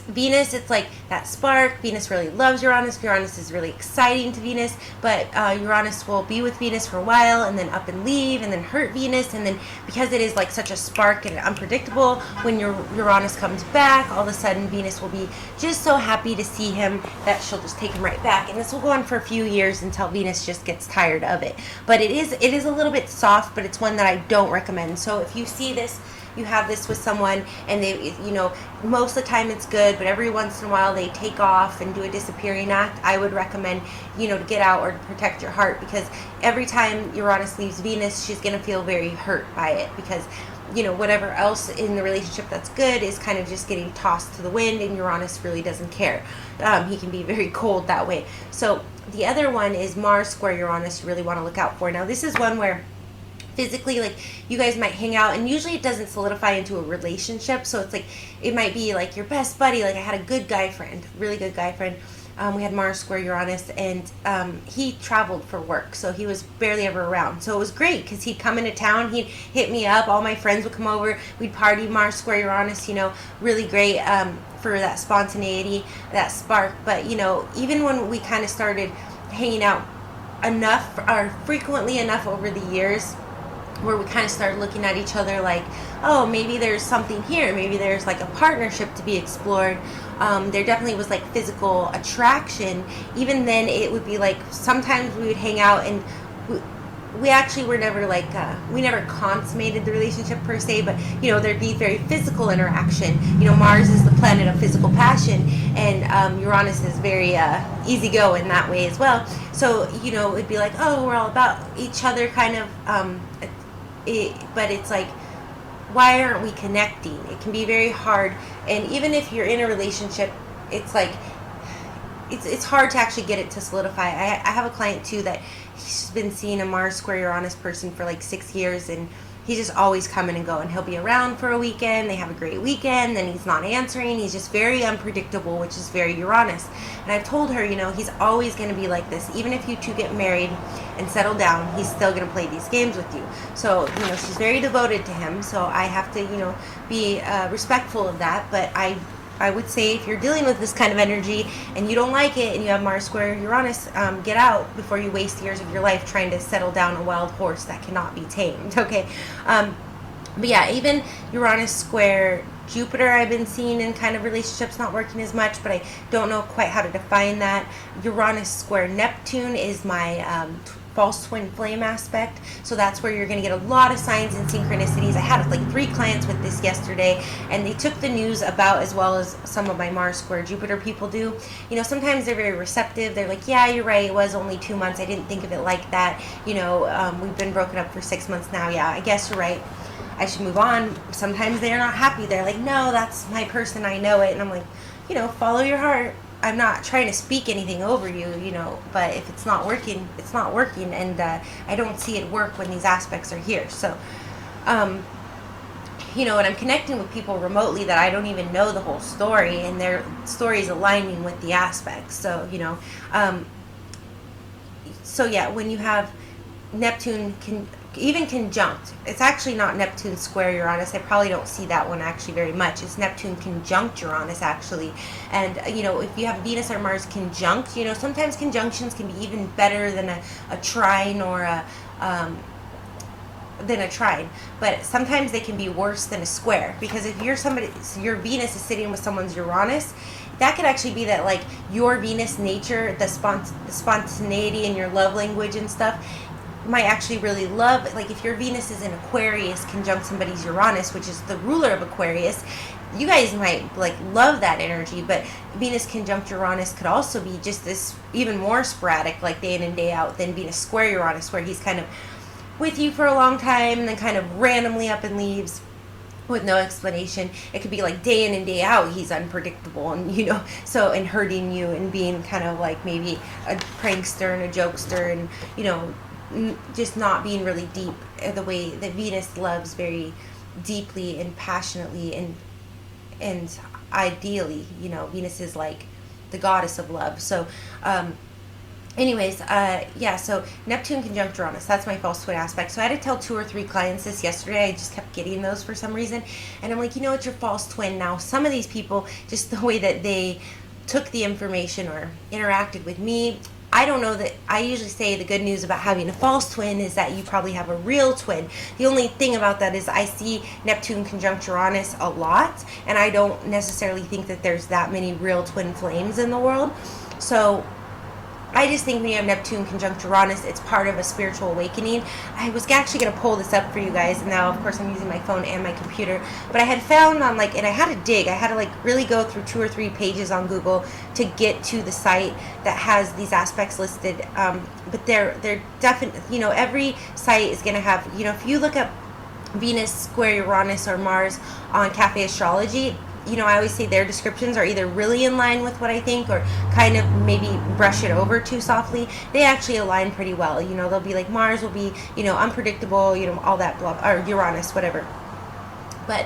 Venus, it's like that spark. Venus really loves Uranus. Uranus is really exciting to Venus, but Uranus will be with Venus for a while and then up and leave and then hurt Venus, and then because it is like such a spark and unpredictable, when your Uranus comes back, all of a sudden Venus will be just so happy to see him that she'll just take him right back, and this will go on for a few years until Venus just gets tired of it. But it is a little bit soft, but it's one that I don't recommend. So if you see this, you have this with someone and they, you know, most of the time it's good, but every once in a while they take off and do a disappearing act, I would recommend, you know, to get out or to protect your heart, because every time Uranus leaves Venus, she's going to feel very hurt by it, because, you know, whatever else in the relationship that's good is kind of just getting tossed to the wind, and Uranus really doesn't care. He can be very cold that way. So the other one is Mars square Uranus. You really want to look out for. Now, this is one where physically, like, you guys might hang out, and usually it doesn't solidify into a relationship. So it's like, it might be like your best buddy. Like, I had a good guy friend, really good guy friend. We had Mars square Uranus, and he traveled for work, so he was barely ever around. So it was great, because he'd come into town, he'd hit me up, all my friends would come over, we'd party. Mars square Uranus, you know, really great for that spontaneity, that spark. But, you know, even when we kind of started hanging out enough, or frequently enough over the years, where we kind of started looking at each other like, oh, maybe there's something here, maybe there's like a partnership to be explored. There definitely was like physical attraction. Even then, it would be like sometimes we would hang out, and we actually were never like, we never consummated the relationship per se, but, you know, there'd be very physical interaction. You know, Mars is the planet of physical passion, and Uranus is very easygoing that way as well. So, you know, it'd be like, oh, we're all about each other kind of, but it's like, why aren't we connecting? It can be very hard, and even if you're in a relationship, it's like, it's hard to actually get it to solidify. I have a client too that he's been seeing a Mars square Uranus person for like 6 years, and he's just always coming and going. He'll be around for a weekend, they have a great weekend, then he's not answering. He's just very unpredictable, which is very Uranus. And I've told her, you know, he's always going to be like this. Even if you two get married and settle down, he's still going to play these games with you. So, you know, she's very devoted to him, so I have to, you know, be respectful of that. But I would say, if you're dealing with this kind of energy and you don't like it, and you have Mars square Uranus, get out before you waste years of your life trying to settle down a wild horse that cannot be tamed, okay? But yeah, even Uranus square Jupiter, I've been seeing in kind of relationships not working as much, but I don't know quite how to define that. Uranus square Neptune is my false twin flame aspect. So that's where you're going to get a lot of signs and synchronicities. I had like 3 clients with this yesterday, and they took the news about as well as some of my Mars square Jupiter people do. You know, sometimes they're very receptive. They're like, yeah, you're right, it was only 2 months, I didn't think of it like that. You know, we've been broken up for 6 months now. Yeah, I guess you're right, I should move on. Sometimes they're not happy. They're like, no, that's my person, I know it. And I'm like, you know, follow your heart. I'm not trying to speak anything over you, you know, but if it's not working, it's not working, and I don't see it work when these aspects are here. So, you know, and I'm connecting with people remotely that I don't even know the whole story, and their story is aligning with the aspects. So, you know, so yeah, when you have Neptune even conjunct, it's actually not Neptune square Uranus. I probably don't see that one actually very much. It's Neptune conjunct Uranus actually. And you know, if you have Venus or Mars conjunct, you know, sometimes conjunctions can be even better than a trine or but sometimes they can be worse than a square, because if your Venus is sitting with someone's Uranus, that could actually be that, like, your Venus nature, the spontaneity and your love language and stuff, might actually really love, like, if your Venus is in Aquarius conjunct somebody's Uranus, which is the ruler of Aquarius, you guys might like love that energy. But Venus conjunct Uranus could also be just this even more sporadic, like day in and day out, than Venus square Uranus, where he's kind of with you for a long time and then kind of randomly up and leaves with no explanation. It could be like day in and day out he's unpredictable, and you know, so, and hurting you and being kind of like maybe a prankster and a jokester, and you know, just not being really deep the way that Venus loves very deeply and passionately and ideally. You know, Venus is like the goddess of love. So anyways, yeah, so Neptune conjunct Uranus, that's my false twin aspect. So I had to tell 2 or 3 clients this yesterday. I just kept getting those for some reason, and I'm like, you know, it's your false twin. Now some of these people, just the way that they took the information or interacted with me, I don't know that. I usually say the good news about having a false twin is that you probably have a real twin. The only thing about that is I see Neptune conjunct Uranus a lot, and I don't necessarily think that there's that many real twin flames in the world. So I just think when you have Neptune conjunct Uranus, it's part of a spiritual awakening. I was actually going to pull this up for you guys, and now, of course, I'm using my phone and my computer. But I had found on, like, and I had to dig. I had to, like, really go through 2 or 3 pages on Google to get to the site that has these aspects listed. But they're definitely, you know, every site is going to have, you know, if you look up Venus square Uranus or Mars on Cafe Astrology, you know, I always say their descriptions are either really in line with what I think or kind of maybe brush it over too softly. They actually align pretty well. You know, they'll be like, Mars will be, you know, unpredictable, you know, all that blah, or Uranus, whatever. But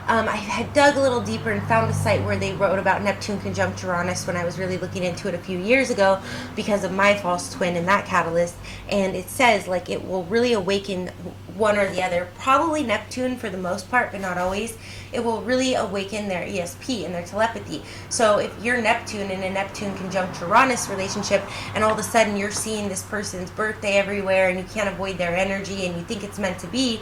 I had dug a little deeper and found a site where they wrote about Neptune conjunct Uranus when I was really looking into it a few years ago because of my false twin and that catalyst. And it says, like, it will really awaken one or the other. Probably Neptune for the most part, but not always. It will really awaken their ESP and their telepathy. So if you're Neptune in a Neptune conjunct Uranus relationship, and all of a sudden you're seeing this person's birthday everywhere and you can't avoid their energy and you think it's meant to be,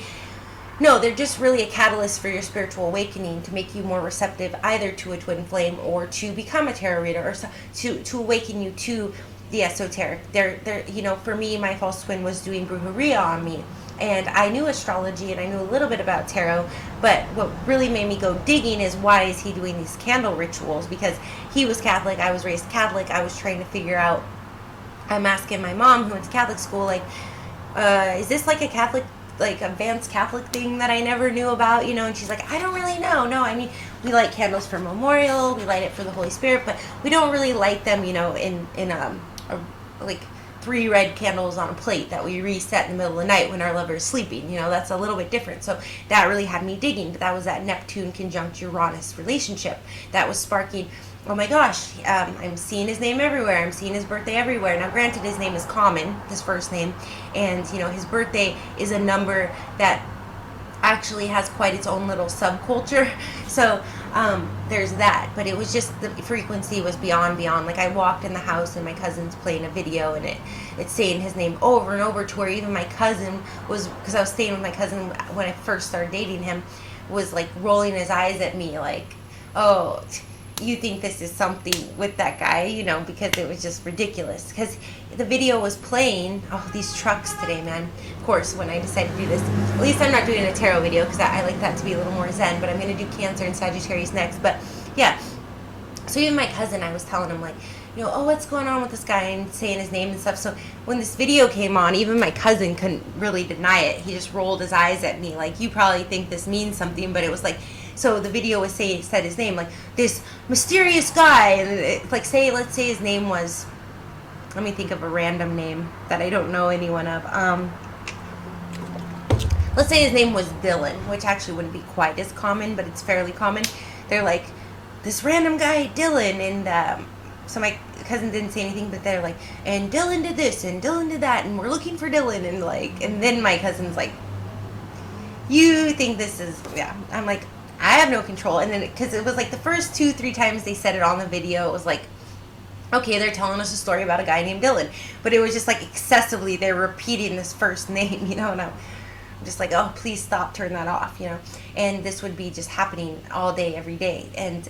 no, they're just really a catalyst for your spiritual awakening to make you more receptive either to a twin flame or to become a tarot reader, or to awaken you to the esoteric. They're you know, for me, my false twin was doing brujeria on me. And I knew astrology and I knew a little bit about tarot, but what really made me go digging is, why is he doing these candle rituals? Because he was Catholic, I was raised Catholic. I was trying to figure out, I'm asking my mom, who went to Catholic school, like, is this like a Catholic, like advanced Catholic thing that I never knew about, you know? And she's like, I don't really know. No, I mean, we light candles for memorial, we light it for the Holy Spirit, but we don't really light them, you know, in like 3 red candles on a plate that we reset in the middle of the night when our lover is sleeping. You know, that's a little bit different. So that really had me digging. But that was that Neptune conjunct Uranus relationship that was sparking, oh my gosh, I'm seeing his name everywhere. I'm seeing his birthday everywhere. Now, granted, his name is common, his first name, and, you know, his birthday is a number that actually has quite its own little subculture. So there's that. But it was just, the frequency was beyond. Like, I walked in the house and my cousin's playing a video, and it's saying his name over and over, to where even my cousin was, because I was staying with my cousin when I first started dating him, was like rolling his eyes at me like, oh, you think this is something with that guy, you know, because it was just ridiculous. Because the video was playing, oh, these trucks today, man. Of course, when I decided to do this, at least I'm not doing a tarot video because I like that to be a little more zen, but I'm going to do Cancer and Sagittarius next. But yeah, so even my cousin, I was telling him, like, you know, oh, what's going on with this guy, and saying his name and stuff. So when this video came on, even my cousin couldn't really deny it. He just rolled his eyes at me like, you probably think this means something, but it was like, so the video was said his name, like, this mysterious guy, and it, like, let's say his name was, let me think of a random name that I don't know anyone of. Let's say his name was Dylan, which actually wouldn't be quite as common, but it's fairly common. They're like, this random guy, Dylan, and so my cousin didn't say anything, but they're like, and Dylan did this, and Dylan did that, and we're looking for Dylan, and like, and then my cousin's like, you think this is, yeah. I'm like, I have no control. And then, because it was like the first 2-3 times they said it on the video, it was like, okay, they're telling us a story about a guy named Dylan. But it was just like excessively, they're repeating this first name, you know, and I'm just like, oh, please stop, turn that off, you know. And this would be just happening all day, every day. And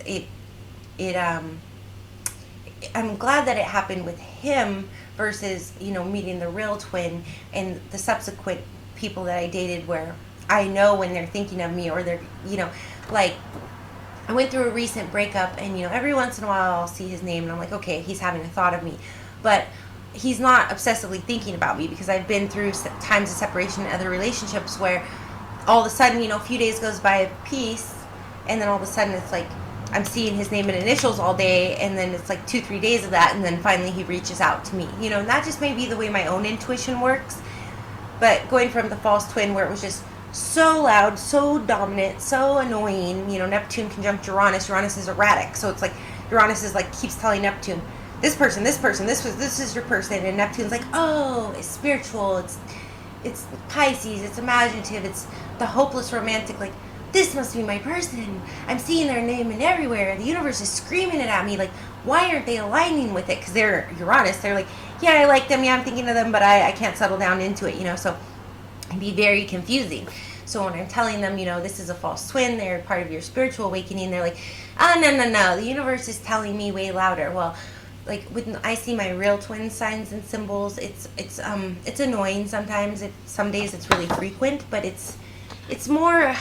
I'm glad that it happened with him versus, you know, meeting the real twin and the subsequent people that I dated, where I know when they're thinking of me, or they're, you know, like, I went through a recent breakup, and, you know, every once in a while I'll see his name and I'm like, okay, he's having a thought of me, but he's not obsessively thinking about me, because I've been through times of separation in other relationships where all of a sudden, you know, a few days goes by of peace, and then all of a sudden it's like I'm seeing his name and initials all day, and then it's like 2-3 days of that, and then finally he reaches out to me, you know. And that just may be the way my own intuition works. But going from the false twin, where it was just so loud, so dominant, so annoying, you know, Neptune conjunct Uranus. Uranus is erratic, so it's like Uranus is like, keeps telling Neptune, this is your person, and Neptune's like, oh, it's spiritual, it's Pisces, it's imaginative, it's the hopeless romantic, like, this must be my person, I'm seeing their name in everywhere, the universe is screaming it at me, like, why aren't they aligning with it? Because they're Uranus, they're like, yeah, I like them, yeah, I'm thinking of them, but I can't settle down into it, you know. So it'd be very confusing. So when I'm telling them, you know, this is a false twin, they're part of your spiritual awakening, they're like, oh, no, the universe is telling me way louder. Well, like, when I see my real twin signs and symbols, it's annoying sometimes. Some days it's really frequent, but it's more of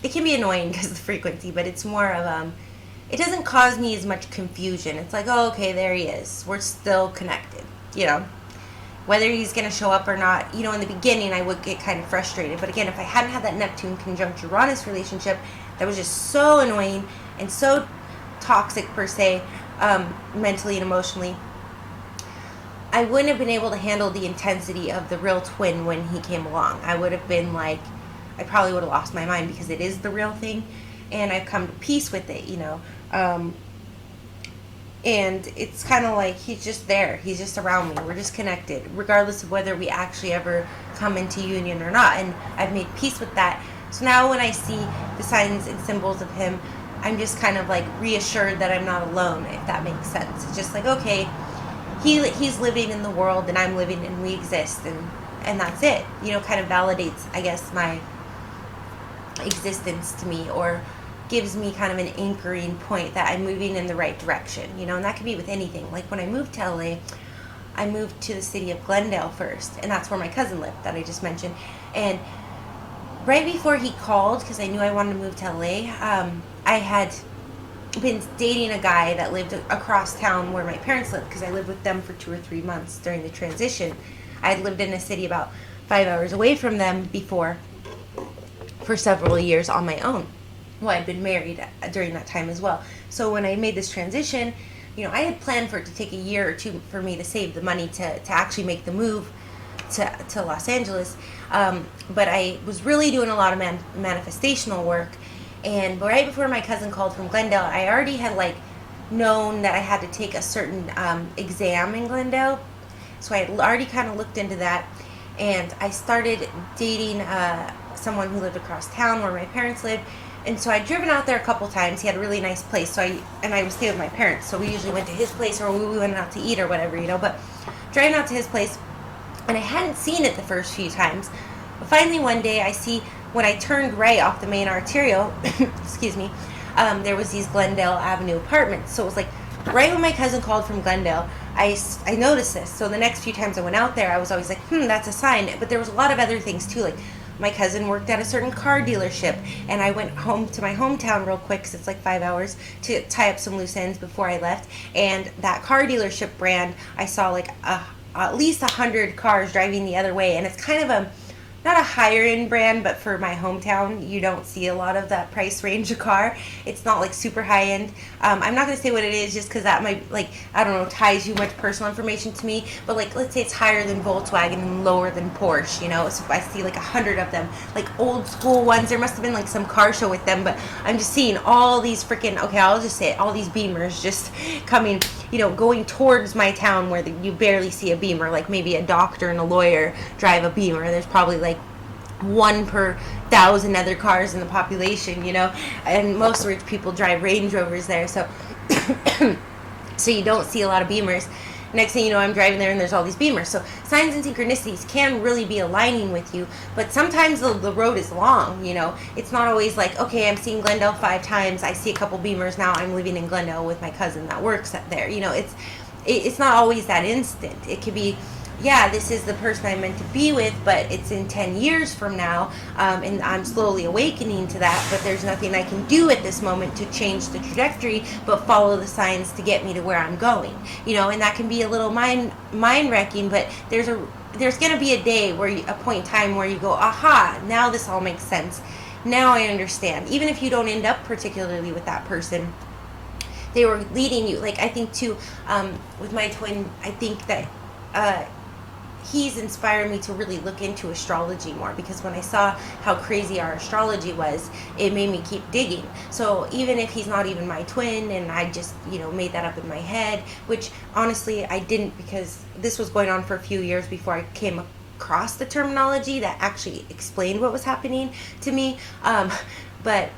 it can be annoying because of the frequency, but it's more of it doesn't cause me as much confusion. It's like, oh, okay, there he is, we're still connected, you know. Whether he's going to show up or not, you know, in the beginning I would get kind of frustrated. But again, if I hadn't had that Neptune conjunct Uranus relationship that was just so annoying and so toxic per se, mentally and emotionally, I wouldn't have been able to handle the intensity of the real twin when he came along. I would have been like, I probably would have lost my mind, because it is the real thing, and I've come to peace with it, you know. And it's kind of like, he's just there. He's just around me. We're just connected, regardless of whether we actually ever come into union or not. And I've made peace with that. So now when I see the signs and symbols of him, I'm just kind of like reassured that I'm not alone, if that makes sense. It's just like, okay, he's living in the world, and I'm living, and we exist, and that's it. You know, kind of validates, I guess, my existence to me, or gives me kind of an anchoring point that I'm moving in the right direction, you know. And that could be with anything. Like when I moved to LA, I moved to the city of Glendale first, and that's where my cousin lived that I just mentioned. And right before he called, because I knew I wanted to move to LA, I had been dating a guy that lived across town where my parents lived, because I lived with them for 2 or 3 months during the transition. I had lived in a city about 5 hours away from them before for several years on my own. Well, I'd been married during that time as well. So when I made this transition, you know, I had planned for it to take a year or two for me to save the money to actually make the move to Los Angeles. But I was really doing a lot of manifestational work. And right before my cousin called from Glendale, I already had like known that I had to take a certain exam in Glendale. So I had already kind of looked into that. And I started dating someone who lived across town where my parents lived. And so I'd driven out there a couple times. He had a really nice place. So I would stay with my parents. So we usually went to his place, or we went out to eat or whatever, you know. But driving out to his place, and I hadn't seen it the first few times. But finally one day I see when I turned right off the main arterial, excuse me, there was these Glendale Avenue apartments. So it was like right when my cousin called from Glendale, I noticed this. So the next few times I went out there, I was always like, that's a sign. But there was a lot of other things too. Like my cousin worked at a certain car dealership, and I went home to my hometown real quick, because it's like 5 hours, to tie up some loose ends before I left. And that car dealership brand, I saw like at least 100 cars driving the other way. And it's kind of not a higher end brand, but for my hometown, you don't see a lot of that price range of car. It's not like super high end. I'm not going to say what it is, just because that might, like, I don't know, ties too much personal information to me. But like, let's say it's higher than Volkswagen and lower than Porsche, you know. So if I see like 100 of them, like old school ones, there must have been like some car show with them. But I'm just seeing all these freaking, okay, I'll just say it, all these Beamers just coming, you know, going towards my town, where you barely see a Beamer. Like maybe a doctor and a lawyer drive a Beamer. There's probably like 1 per 1,000 other cars in the population, you know, and most rich people drive Range Rovers there, so so you don't see a lot of Beamers. Next thing you know, I'm driving there and there's all these Beamers. So signs and synchronicities can really be aligning with you, but sometimes the road is long, you know. It's not always like, okay, I'm seeing Glendale 5 times, I see a couple Beamers, now I'm living in Glendale with my cousin that works there, you know. It's not always that instant. It could be, yeah, this is the person I'm meant to be with, but it's in 10 years from now, and I'm slowly awakening to that, but there's nothing I can do at this moment to change the trajectory, but follow the signs to get me to where I'm going, you know. And that can be a little mind-wrecking, but there's going to be a day, a point in time where you go, aha, now this all makes sense. Now I understand. Even if you don't end up particularly with that person, they were leading you. Like, I think too, with my twin, I think that he's inspired me to really look into astrology more, because when I saw how crazy our astrology was, it made me keep digging. So even if he's not even my twin, and I just, you know, made that up in my head, which honestly I didn't, because this was going on for a few years before I came across the terminology that actually explained what was happening to me. But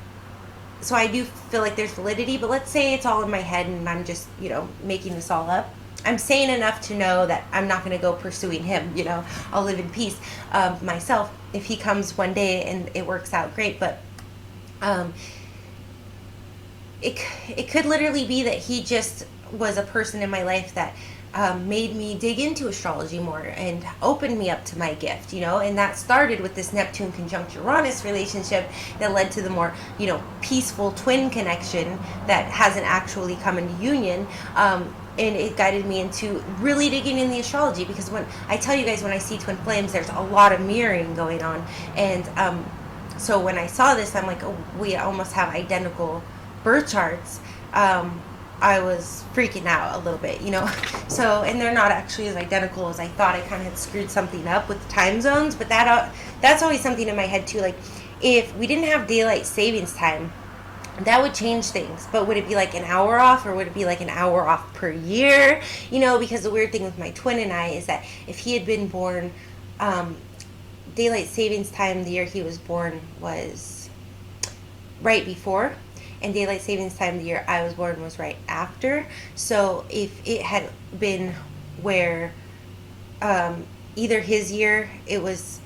so I do feel like there's validity, but let's say it's all in my head and I'm just, you know, making this all up. I'm sane enough to know that I'm not going to go pursuing him, you know. I'll live in peace myself. If he comes one day and it works out, great. But it could literally be that he just was a person in my life that made me dig into astrology more and opened me up to my gift, you know. And that started with this Neptune conjunct Uranus relationship that led to the more, you know, peaceful twin connection that hasn't actually come into union. And it guided me into really digging in the astrology, because when I tell you guys, when I see twin flames, there's a lot of mirroring going on. And so when I saw this, I'm like, oh, we almost have identical birth charts. I was freaking out a little bit, you know. So, and they're not actually as identical as I thought. I kind of had screwed something up with the time zones, but that's always something in my head too. Like, if we didn't have daylight savings time, that would change things. But would it be like an hour off, or would it be like an hour off per year? You know, because the weird thing with my twin and I is that if he had been born, daylight savings time the year he was born was right before, and daylight savings time the year I was born was right after. So if it had been where either his year it was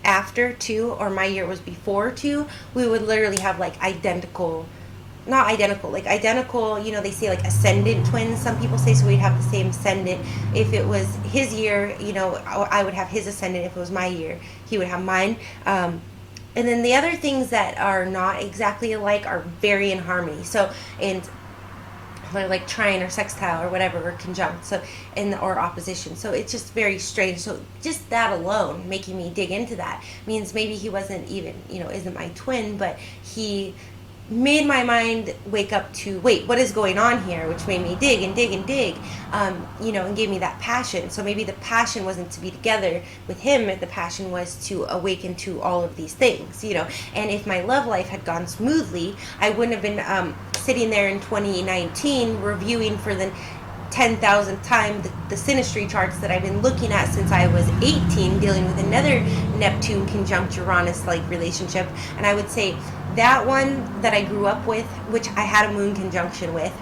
after 2 or my year was before 2, we would literally have like identical, you know. They say like ascendant twins, some people say, so we'd have the same ascendant. If it was his year, you know, I would have his ascendant. If it was my year, he would have mine. And then the other things that are not exactly alike are very in harmony. So, and like trine or sextile or whatever, or conjunct, so, or opposition. So it's just very strange. So just that alone, making me dig into that, means maybe he wasn't even, you know, isn't my twin, but he made my mind wake up to, wait, what is going on here, which made me dig and dig and dig, you know, and gave me that passion. So maybe the passion wasn't to be together with him, the passion was to awaken to all of these things, you know. And if my love life had gone smoothly, I wouldn't have been sitting there in 2019 reviewing for the 10,000th time the Synastry charts that I've been looking at since I was 18, dealing with another Neptune conjunct Uranus like relationship. And I would say that one that I grew up with, which I had a moon conjunction with,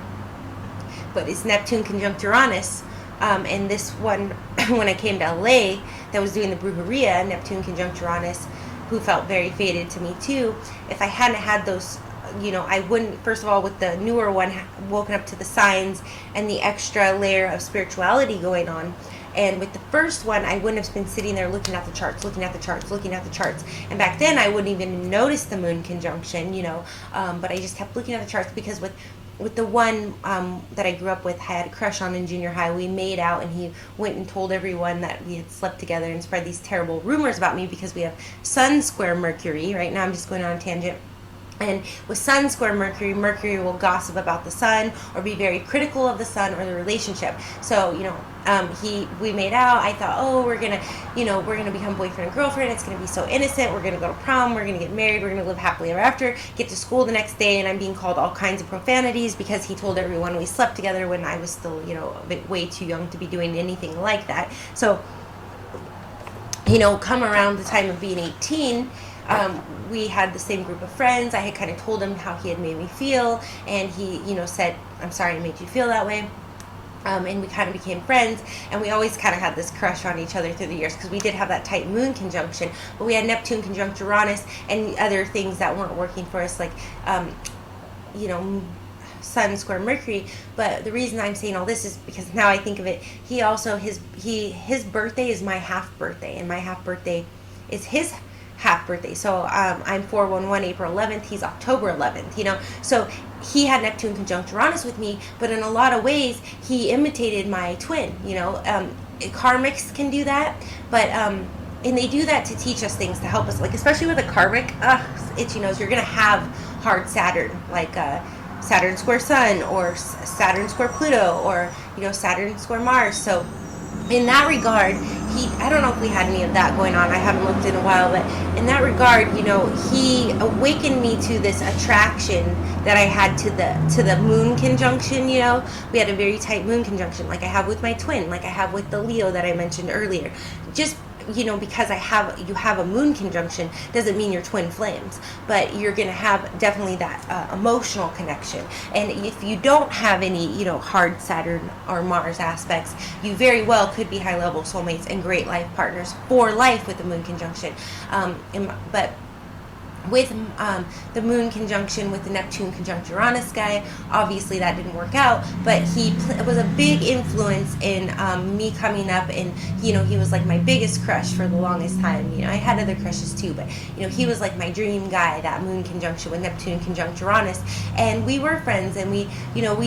but it's Neptune conjunct Uranus. And this one, when I came to LA, that was doing the Brujeria, Neptune conjunct Uranus, who felt very fated to me too. If I hadn't had those, I wouldn't, first of all, with the newer one, woken up to the signs and the extra layer of spirituality going on. And with the first one, I wouldn't have been sitting there looking at the charts, looking at the charts, looking at the charts. And back then, I wouldn't even notice the moon conjunction, but I just kept looking at the charts because with the one that I grew up with, I had a crush on in junior high. We made out, and he went and told everyone that we had slept together and spread these terrible rumors about me because we have Sun square Mercury. Right now, I'm just going on a tangent. And with Sun square Mercury, Mercury will gossip about the Sun or be very critical of the Sun or the relationship. So, we made out. I thought, oh, we're gonna become boyfriend and girlfriend. It's gonna be so innocent. We're gonna go to prom. We're gonna get married. We're gonna live happily ever after. Get to school the next day, and I'm being called all kinds of profanities because he told everyone we slept together when I was still, a bit way too young to be doing anything like that. So, come around the time of being 18. We had the same group of friends. I had kind of told him how he had made me feel, and he, said, I'm sorry I made you feel that way. And we kind of became friends, and we always kind of had this crush on each other through the years because we did have that tight moon conjunction, but we had Neptune conjunct Uranus and other things that weren't working for us, like, Sun square Mercury. But the reason I'm saying all this is because now I think of it, he also, his birthday is my half birthday, and my half birthday is his half birthday. So I'm 4/11, April 11th. He's October 11th. So he had Neptune conjunct Uranus with me, but in a lot of ways he imitated my twin. Karmics can do that, but and they do that to teach us things, to help us, like especially with a karmic itchy nose. You're gonna have hard Saturn, like Saturn square Sun or Saturn square Pluto, or Saturn square Mars. So in that regard, I don't know if we had any of that going on. I haven't looked in a while, but in that regard, he awakened me to this attraction that I had to the moon conjunction. We had a very tight moon conjunction, like I have with my twin, like I have with the Leo that I mentioned earlier. Just because you have a moon conjunction doesn't mean you're twin flames, but you're going to have definitely that emotional connection. And if you don't have any, hard Saturn or Mars aspects, you very well could be high level soulmates and great life partners for life with the moon conjunction. But with the moon conjunction with the Neptune conjunct Uranus guy, obviously that didn't work out, but he was a big influence in me coming up, and he was like my biggest crush for the longest time. I had other crushes too, but he was like my dream guy, that moon conjunction with Neptune conjunct Uranus. And we were friends, and we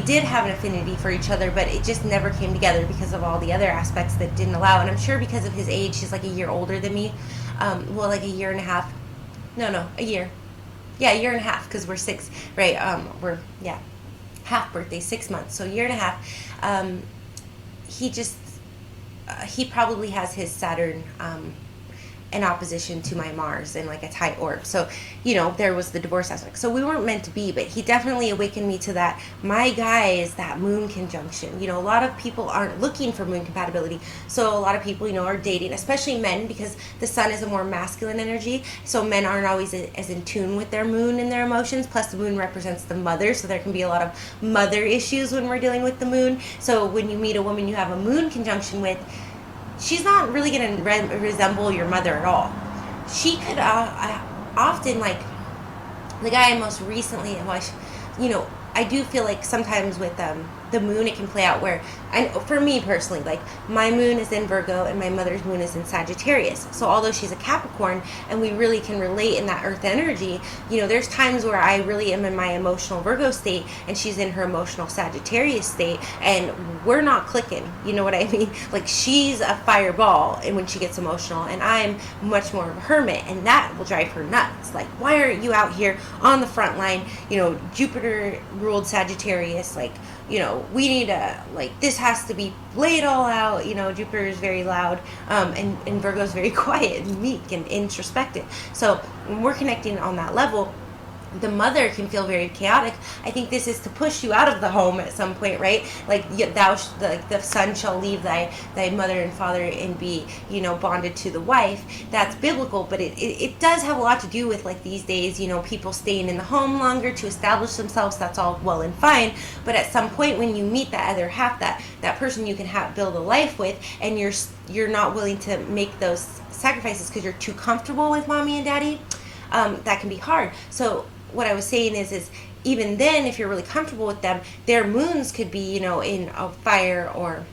did have an affinity for each other, but it just never came together because of all the other aspects that didn't allow. And I'm sure because of his age, he's like a year older than me, like a year and a half. No, a year. Yeah, a year and a half, because we're 6, right? Half birthday, 6 months, so a year and a half. He probably has his Saturn in opposition to my Mars in like a tight orb. So, there was the divorce aspect. So we weren't meant to be, but he definitely awakened me to that. My guy is that moon conjunction. A lot of people aren't looking for moon compatibility. So a lot of people, are dating, especially men, because the sun is a more masculine energy. So men aren't always as in tune with their moon and their emotions. Plus the moon represents the mother. So there can be a lot of mother issues when we're dealing with the moon. So when you meet a woman you have a moon conjunction with, she's not really going to resemble your mother at all. She could often, like the guy I most recently watched, I do feel like sometimes with the moon it can play out where, for me personally, like my moon is in Virgo and my mother's moon is in Sagittarius. So although she's a Capricorn and we really can relate in that earth energy, there's times where I really am in my emotional Virgo state and she's in her emotional Sagittarius state, and we're not clicking. You know what I mean? Like she's a fireball and when she gets emotional, and I'm much more of a hermit, and that will drive her nuts. Like, why aren't you out here on the front line? Jupiter ruled Sagittarius, like, we need to, like, this has to be laid all out. Jupiter is very loud, and Virgo is very quiet and meek and introspective. So when we're connecting on that level, the mother can feel very chaotic. I think this is to push you out of the home at some point, right? Like the son shall leave thy mother and father and be, bonded to the wife. That's biblical, but it does have a lot to do with, like, these days, people staying in the home longer to establish themselves. That's all well and fine, but at some point when you meet that other half, that person you can build a life with, and you're not willing to make those sacrifices because you're too comfortable with mommy and daddy, that can be hard. So what I was saying is even then, if you're really comfortable with them, their moons could be, in a fire or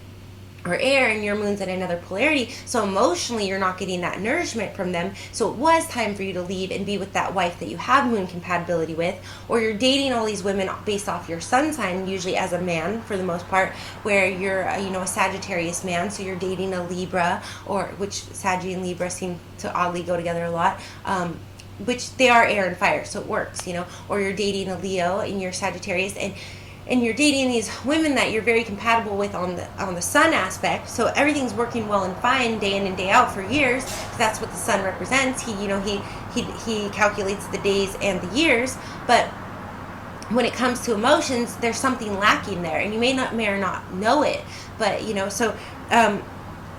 air, and your moon's at another polarity. So emotionally, you're not getting that nourishment from them. So it was time for you to leave and be with that wife that you have moon compatibility with. Or you're dating all these women based off your sun sign, usually as a man for the most part, where you're a Sagittarius man, so you're dating a Libra, or which Saggy and Libra seem to oddly go together a lot. Which they are air and fire, so it works, or you're dating a Leo and you're Sagittarius, and you're dating these women that you're very compatible with on the sun aspect, so everything's working well and fine day in and day out for years, because that's what the sun represents. He calculates the days and the years, but when it comes to emotions, there's something lacking there, and you may or not know it, but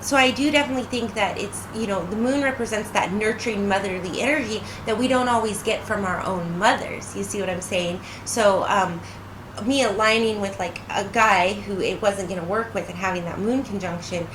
so I do definitely think that it's, the moon represents that nurturing motherly energy that we don't always get from our own mothers. You see what I'm saying? So me aligning with, like, a guy who it wasn't going to work with and having that moon conjunction,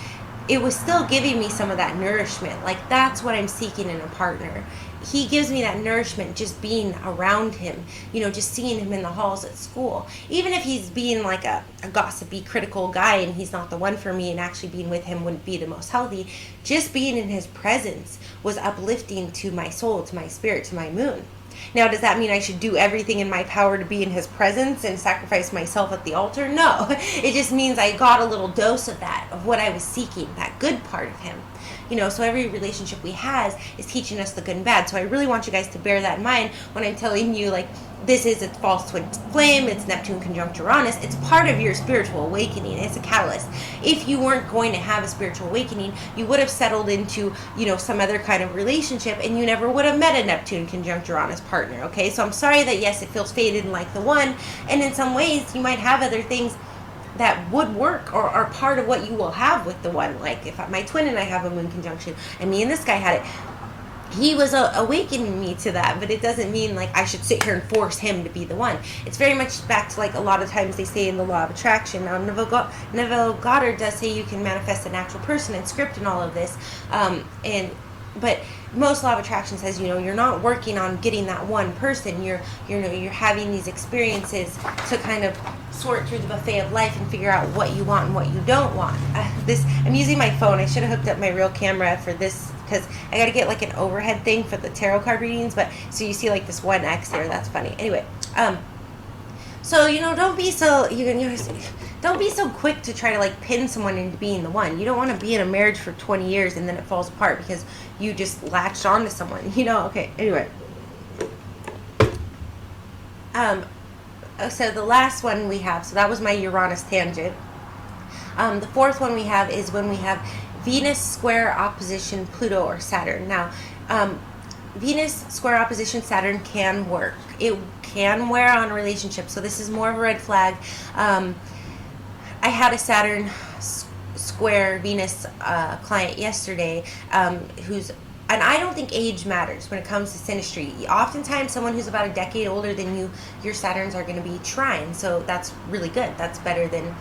it was still giving me some of that nourishment. Like, that's what I'm seeking in a partner. He gives me that nourishment just being around him, just seeing him in the halls at school. Even if he's being like a gossipy, critical guy and he's not the one for me, and actually being with him wouldn't be the most healthy, just being in his presence was uplifting to my soul, to my spirit, to my moon. Now, does that mean I should do everything in my power to be in his presence and sacrifice myself at the altar? No. It just means I got a little dose of that, of what I was seeking, that good part of him. So every relationship we has is teaching us the good and bad. So I really want you guys to bear that in mind when I'm telling you, like, this is a false twin flame, it's Neptune conjunct Uranus. It's part of your spiritual awakening. It's a catalyst. If you weren't going to have a spiritual awakening, you would have settled into, some other kind of relationship, and you never would have met a Neptune conjunct Uranus partner, okay? So I'm sorry that, yes, it feels faded and like the one, and in some ways you might have other things that would work or are part of what you will have with the one. Like, if my twin and I have a moon conjunction, and me and this guy had it, he was awakening me to that, but it doesn't mean, like, I should sit here and force him to be the one. It's very much back to, like, a lot of times they say in the law of attraction. Now, Neville Goddard does say you can manifest a natural person and script and all of this, but most law of attraction says, you're not working on getting that one person. You're having these experiences to kind of sort through the buffet of life and figure out what you want and what you don't want. I'm using my phone. I should have hooked up my real camera for this, because I got to get, like, an overhead thing for the tarot card readings, but so you see, like, this one X there. That's funny. Anyway, so don't be so don't be so quick to try to, like, pin someone into being the one. You don't want to be in a marriage for 20 years and then it falls apart because you just latched on to someone. Okay. Anyway, so the last one we have, so that was my Uranus tangent. The fourth one we have is when we have Venus square opposition Pluto or Saturn. Now, Venus square opposition Saturn can work. It can wear on a relationship, so this is more of a red flag. I had a Saturn square Venus client yesterday and I don't think age matters when it comes to synastry. Oftentimes, someone who's about a decade older than you, your Saturns are going to be trine, so that's really good. That's better than,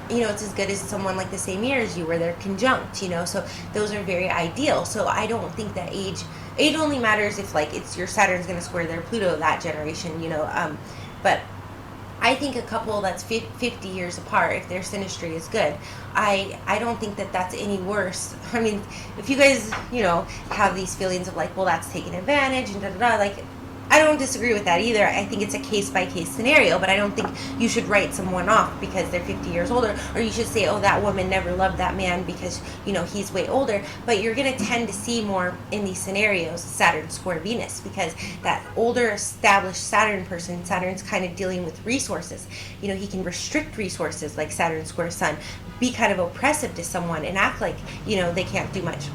it's as good as someone like the same year as you, where they're conjunct, so those are very ideal. So I don't think that age only matters if, like, it's your Saturn's going to square their Pluto that generation, but I think a couple that's 50 years apart, if their synastry is good, I don't think that that's any worse. I mean, if you guys, have these feelings of, like, well, that's taking advantage and da-da-da, like, I don't disagree with that either. I think it's a case-by-case scenario, but I don't think you should write someone off because they're 50 years older, or you should say, oh, that woman never loved that man because, he's way older. But you're going to tend to see more in these scenarios Saturn square Venus, because that older, established Saturn person, Saturn's kind of dealing with resources. He can restrict resources like Saturn square Sun, be kind of oppressive to someone and act like, they can't do much.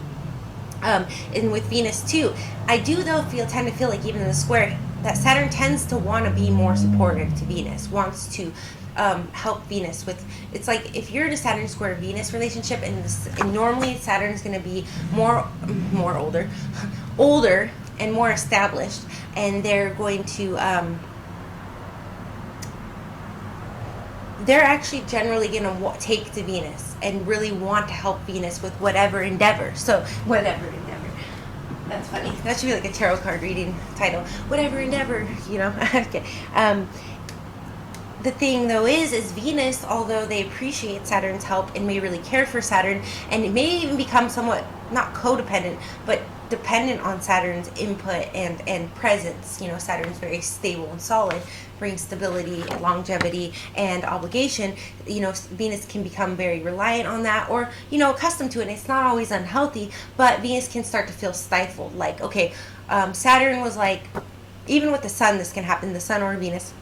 And with Venus too, I do though tend to feel like even in the square, that Saturn tends to want to be more supportive to Venus, wants to help Venus with. It's like if you're in a Saturn square Venus relationship, and normally Saturn's going to be more older, older and more established, and they're going to they're actually generally going to take to Venus and really want to help Venus with whatever endeavor. So whatever endeavor. That's funny. That should be like a tarot card reading title. Whatever endeavor, you know. Okay. The thing though is Venus, although they appreciate Saturn's help and may really care for Saturn, and it may even become somewhat not codependent, but dependent on Saturn's input and presence. You know, Saturn's very stable and solid, brings stability, longevity, and obligation. You know, Venus can become very reliant on that, or, you know, accustomed to it. And it's not always unhealthy, but Venus can start to feel stifled. Like, okay, Saturn was like, even with the Sun, this can happen, the Sun or Venus.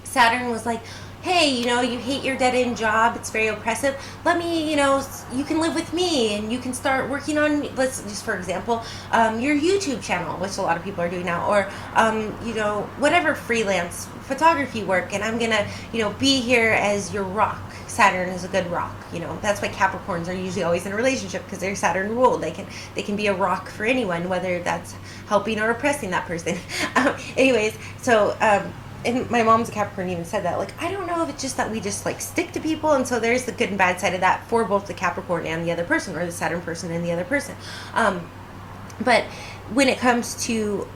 Saturn was like, hey, you know, you hate your dead-end job, it's very oppressive, let me, you know, you can live with me and you can start working on, let's just for example, your YouTube channel, which a lot of people are doing now, or, you know, whatever freelance photography work, and I'm gonna, you know, be here as your rock. Saturn is a good rock, you know. That's why Capricorns are usually always in a relationship, because they're Saturn ruled. They can be a rock for anyone, whether that's helping or oppressing that person. Anyways, so and my mom's a Capricorn, even said that, like, I don't know if it's just that we just like stick to people, and so there's the good and bad side of that for both the Capricorn and the other person, or the Saturn person and the other person. But when it comes to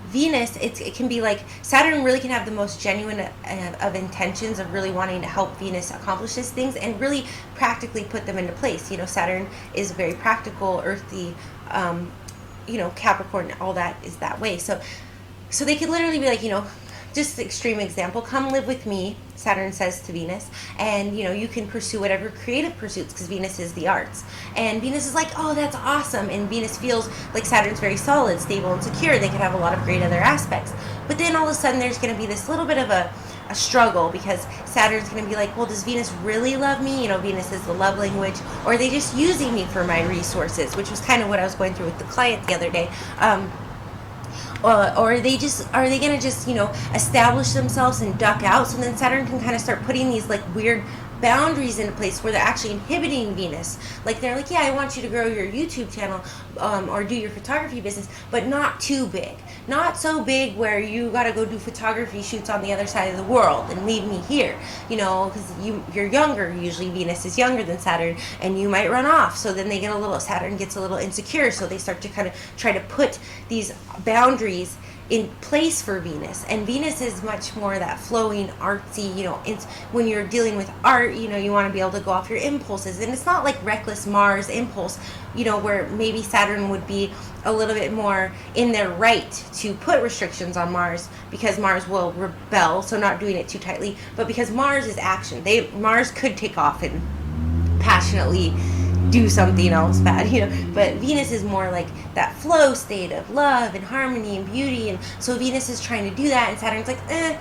Venus, it can be like Saturn really can have the most genuine of intentions of really wanting to help Venus accomplish these things and really practically put them into place. You know, Saturn is very practical, earthy, you know, Capricorn, all that is that way. So they could literally be like, you know, just extreme example, come live with me, Saturn says to Venus, and, you know, you can pursue whatever creative pursuits, because Venus is the arts. And Venus is like, oh, that's awesome. And Venus feels like Saturn's very solid, stable, and secure. They could have a lot of great other aspects. But then all of a sudden there's going to be this little bit of a struggle, because Saturn's going to be like, well, does Venus really love me? You know, Venus is the love language. Or are they just using me for my resources? Which was kind of what I was going through with the client the other day. Or are they going to just, you know, establish themselves and duck out? So then Saturn can kind of start putting these like weird boundaries into place where they're actually inhibiting Venus. Like they're like, yeah, I want you to grow your YouTube channel or do your photography business, but not too big. Not so big where you got to go do photography shoots on the other side of the world and leave me here. You know, because you're younger. Usually Venus is younger than Saturn, and you might run off. So then Saturn gets a little insecure. So they start to kind of try to put these boundaries in place for Venus. And Venus is much more that flowing, artsy, you know, it's when you're dealing with art, you know, you want to be able to go off your impulses. And it's not like reckless Mars impulse, you know, where maybe Saturn would be a little bit more in their right to put restrictions on Mars, because Mars will rebel, so not doing it too tightly, but because Mars is action. Mars could take off and passionately do something else bad, you know, but Venus is more like that flow state of love and harmony and beauty, and so Venus is trying to do that, and Saturn's like,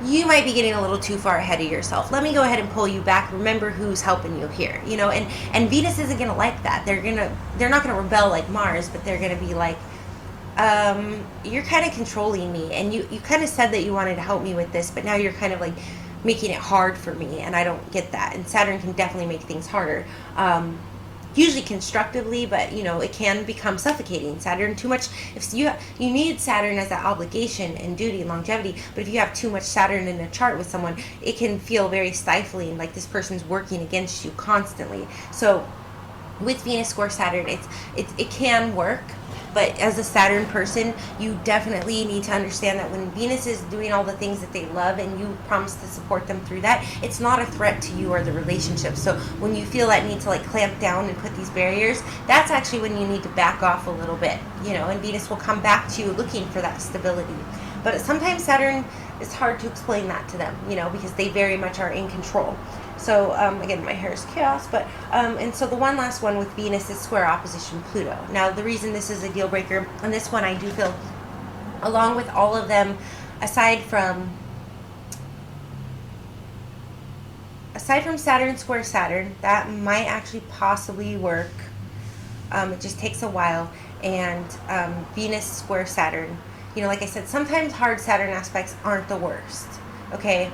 you might be getting a little too far ahead of yourself. Let me go ahead and pull you back. Remember who's helping you here, you know, and Venus isn't going to like that. They're not going to rebel like Mars, but they're going to be like, you're kind of controlling me, and you kind of said that you wanted to help me with this, but now you're kind of like making it hard for me, and I don't get that. And Saturn can definitely make things harder. Usually constructively, but you know, it can become suffocating. Saturn too much, if you need Saturn as that obligation and duty and longevity, but if you have too much Saturn in a chart with someone, it can feel very stifling, like this person's working against you constantly. So with Venus square Saturn, it can work, but as a Saturn person, you definitely need to understand that when Venus is doing all the things that they love and you promise to support them through that, it's not a threat to you or the relationship. So when you feel that need to like clamp down and put these barriers, that's actually when you need to back off a little bit, you know, and Venus will come back to you looking for that stability. But sometimes Saturn, it's hard to explain that to them, you know, because they very much are in control. So, again, my hair is chaos, but, and so the one last one with Venus is square opposition Pluto. Now, the reason this is a deal breaker, and this one I do feel, along with all of them, aside from Saturn square Saturn, that might actually possibly work. It just takes a while, and Venus square Saturn like I said, sometimes hard Saturn aspects aren't the worst. Okay.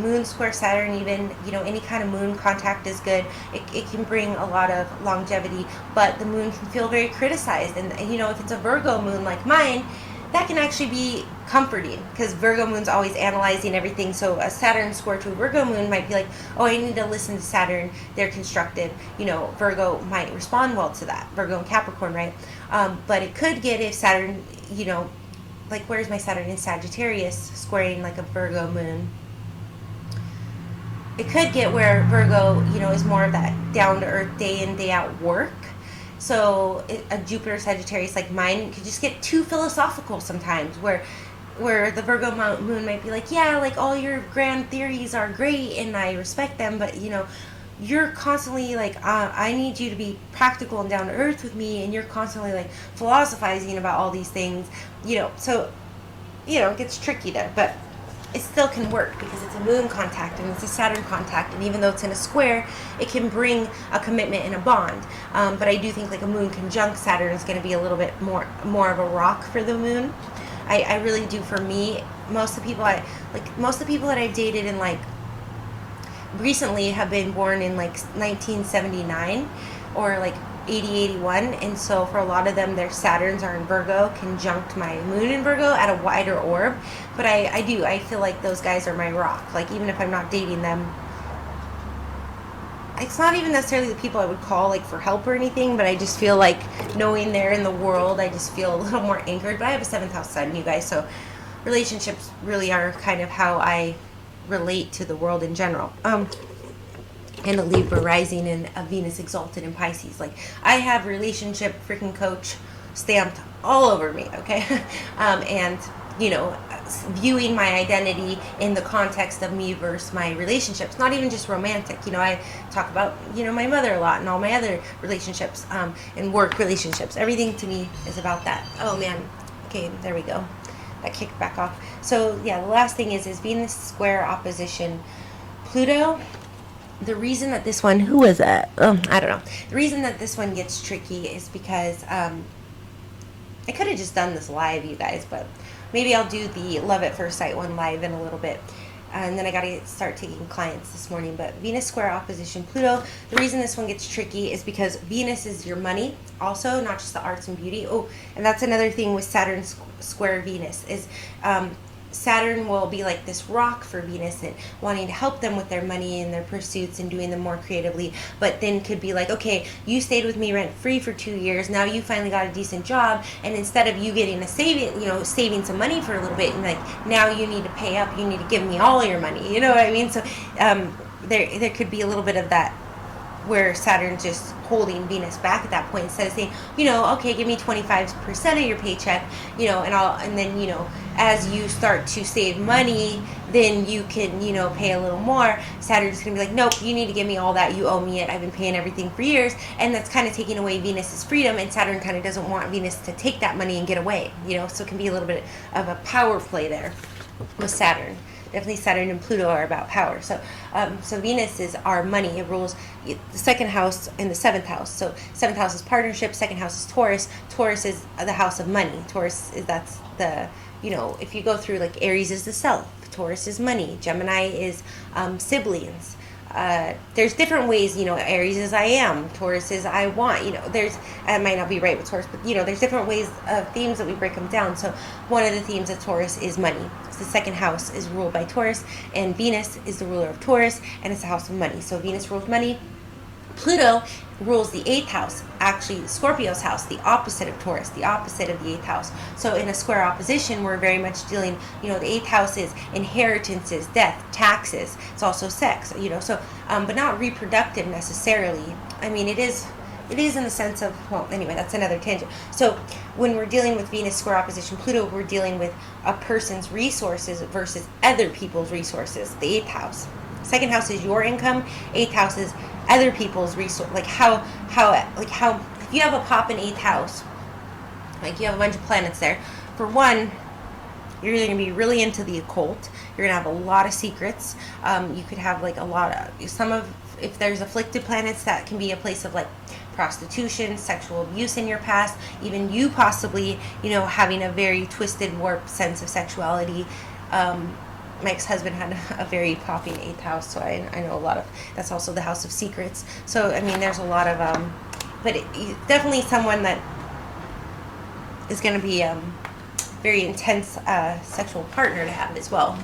Moon square Saturn, even, any kind of moon contact is good. It can bring a lot of longevity, but the moon can feel very criticized. And if it's a Virgo moon like mine, that can actually be comforting, because Virgo moon's always analyzing everything. So a Saturn square to a Virgo moon might be like, oh, I need to listen to Saturn. They're constructive. Virgo might respond well to that. Virgo and Capricorn, right? But it could get, if Saturn, like, where's my Saturn in Sagittarius squaring like a Virgo moon? It could get where Virgo, is more of that down-to-earth, day in, day out work. So a Jupiter Sagittarius like mine could just get too philosophical sometimes, where the Virgo moon might be like, yeah, like, all your grand theories are great and I respect them, but you're constantly like, I need you to be practical and down to earth with me, and you're constantly like philosophizing about all these things, so it gets tricky there. But it still can work because it's a moon contact and it's a Saturn contact, and even though it's in a square, it can bring a commitment and a bond. But I do think like a moon conjunct Saturn is going to be a little bit more of a rock for the moon. I really do. For me, most of the people that I've dated in like recently have been born in like 1979 or like 80, 81, and so for a lot of them, their Saturns are in Virgo, conjunct my moon in Virgo at a wider orb. But I feel like those guys are my rock. Like, even if I'm not dating them, it's not even necessarily the people I would call like for help or anything, but I just feel like knowing they're in the world, I just feel a little more anchored. But I have a 7th house sun, you guys, so relationships really are kind of how I relate to the world in general. And a Libra rising and a Venus exalted in Pisces. Like, I have relationship freaking coach stamped all over me, okay? And, viewing my identity in the context of me versus my relationships, not even just romantic. I talk about, my mother a lot and all my other relationships, and work relationships. Everything to me is about that. Oh, man. Okay, there we go. That kicked back off. So, yeah, the last thing is Venus square opposition Pluto. The reason that this one, who was that? I don't know. The reason that this one gets tricky is because I could have just done this live, you guys, but maybe I'll do the Love at First Sight one live in a little bit. And then I got to start taking clients this morning. But Venus square opposition Pluto, the reason this one gets tricky is because Venus is your money also, not just the arts and beauty. Oh, and that's another thing with Saturn square Venus is Saturn will be like this rock for Venus and wanting to help them with their money and their pursuits and doing them more creatively, but then could be like, okay, you stayed with me rent free for 2 years, now you finally got a decent job, and instead of you getting saving some money for a little bit, and like, now you need to pay up, you need to give me all your money, you know what I mean? So there could be a little bit of that where Saturn's just holding Venus back at that point, instead of saying, okay, give me 25% of your paycheck, and then, as you start to save money, then you can, pay a little more. Saturn's going to be like, nope, you need to give me all that. You owe me it. I've been paying everything for years. And that's kind of taking away Venus's freedom. And Saturn kind of doesn't want Venus to take that money and get away, so it can be a little bit of a power play there with Saturn. Definitely Saturn and Pluto are about power. So Venus is our money. It rules the 2nd house and the 7th house. So 7th house is partnership. 2nd house is Taurus. Taurus is the house of money. Taurus is, that's the, if you go through, like, Aries is the self. Taurus is money. Gemini is siblings. There's different ways, Aries is I am, Taurus is I want, there's, I might not be right with Taurus, but, there's different ways of themes that we break them down. So one of the themes of Taurus is money. So the 2nd house is ruled by Taurus, and Venus is the ruler of Taurus, and it's the house of money. So Venus rules money. Pluto rules the 8th house, actually Scorpio's house, the opposite of Taurus, the opposite of the 8th house. So in a square opposition, we're very much dealing, the 8th house is inheritances, death, taxes. It's also sex, so, but not reproductive necessarily. I mean, it is in the sense of, well, anyway, that's another tangent. So when we're dealing with Venus square opposition Pluto, we're dealing with a person's resources versus other people's resources, the 8th house. 2nd house is your income, 8th house is other people's resource, like how if you have a pop in 8th house, like you have a bunch of planets there, for one, You're either going to be really into the occult. You're going to have a lot of secrets. You could have like a lot of if there's afflicted planets, that can be a place of like prostitution, sexual abuse in your past, even you possibly, having a very twisted, warped sense of sexuality. My ex-husband had a very popping 8th house, so I know a lot of, that's also the house of secrets. So, I mean, there's a lot of, but definitely someone that is going to be very intense sexual partner to have as well,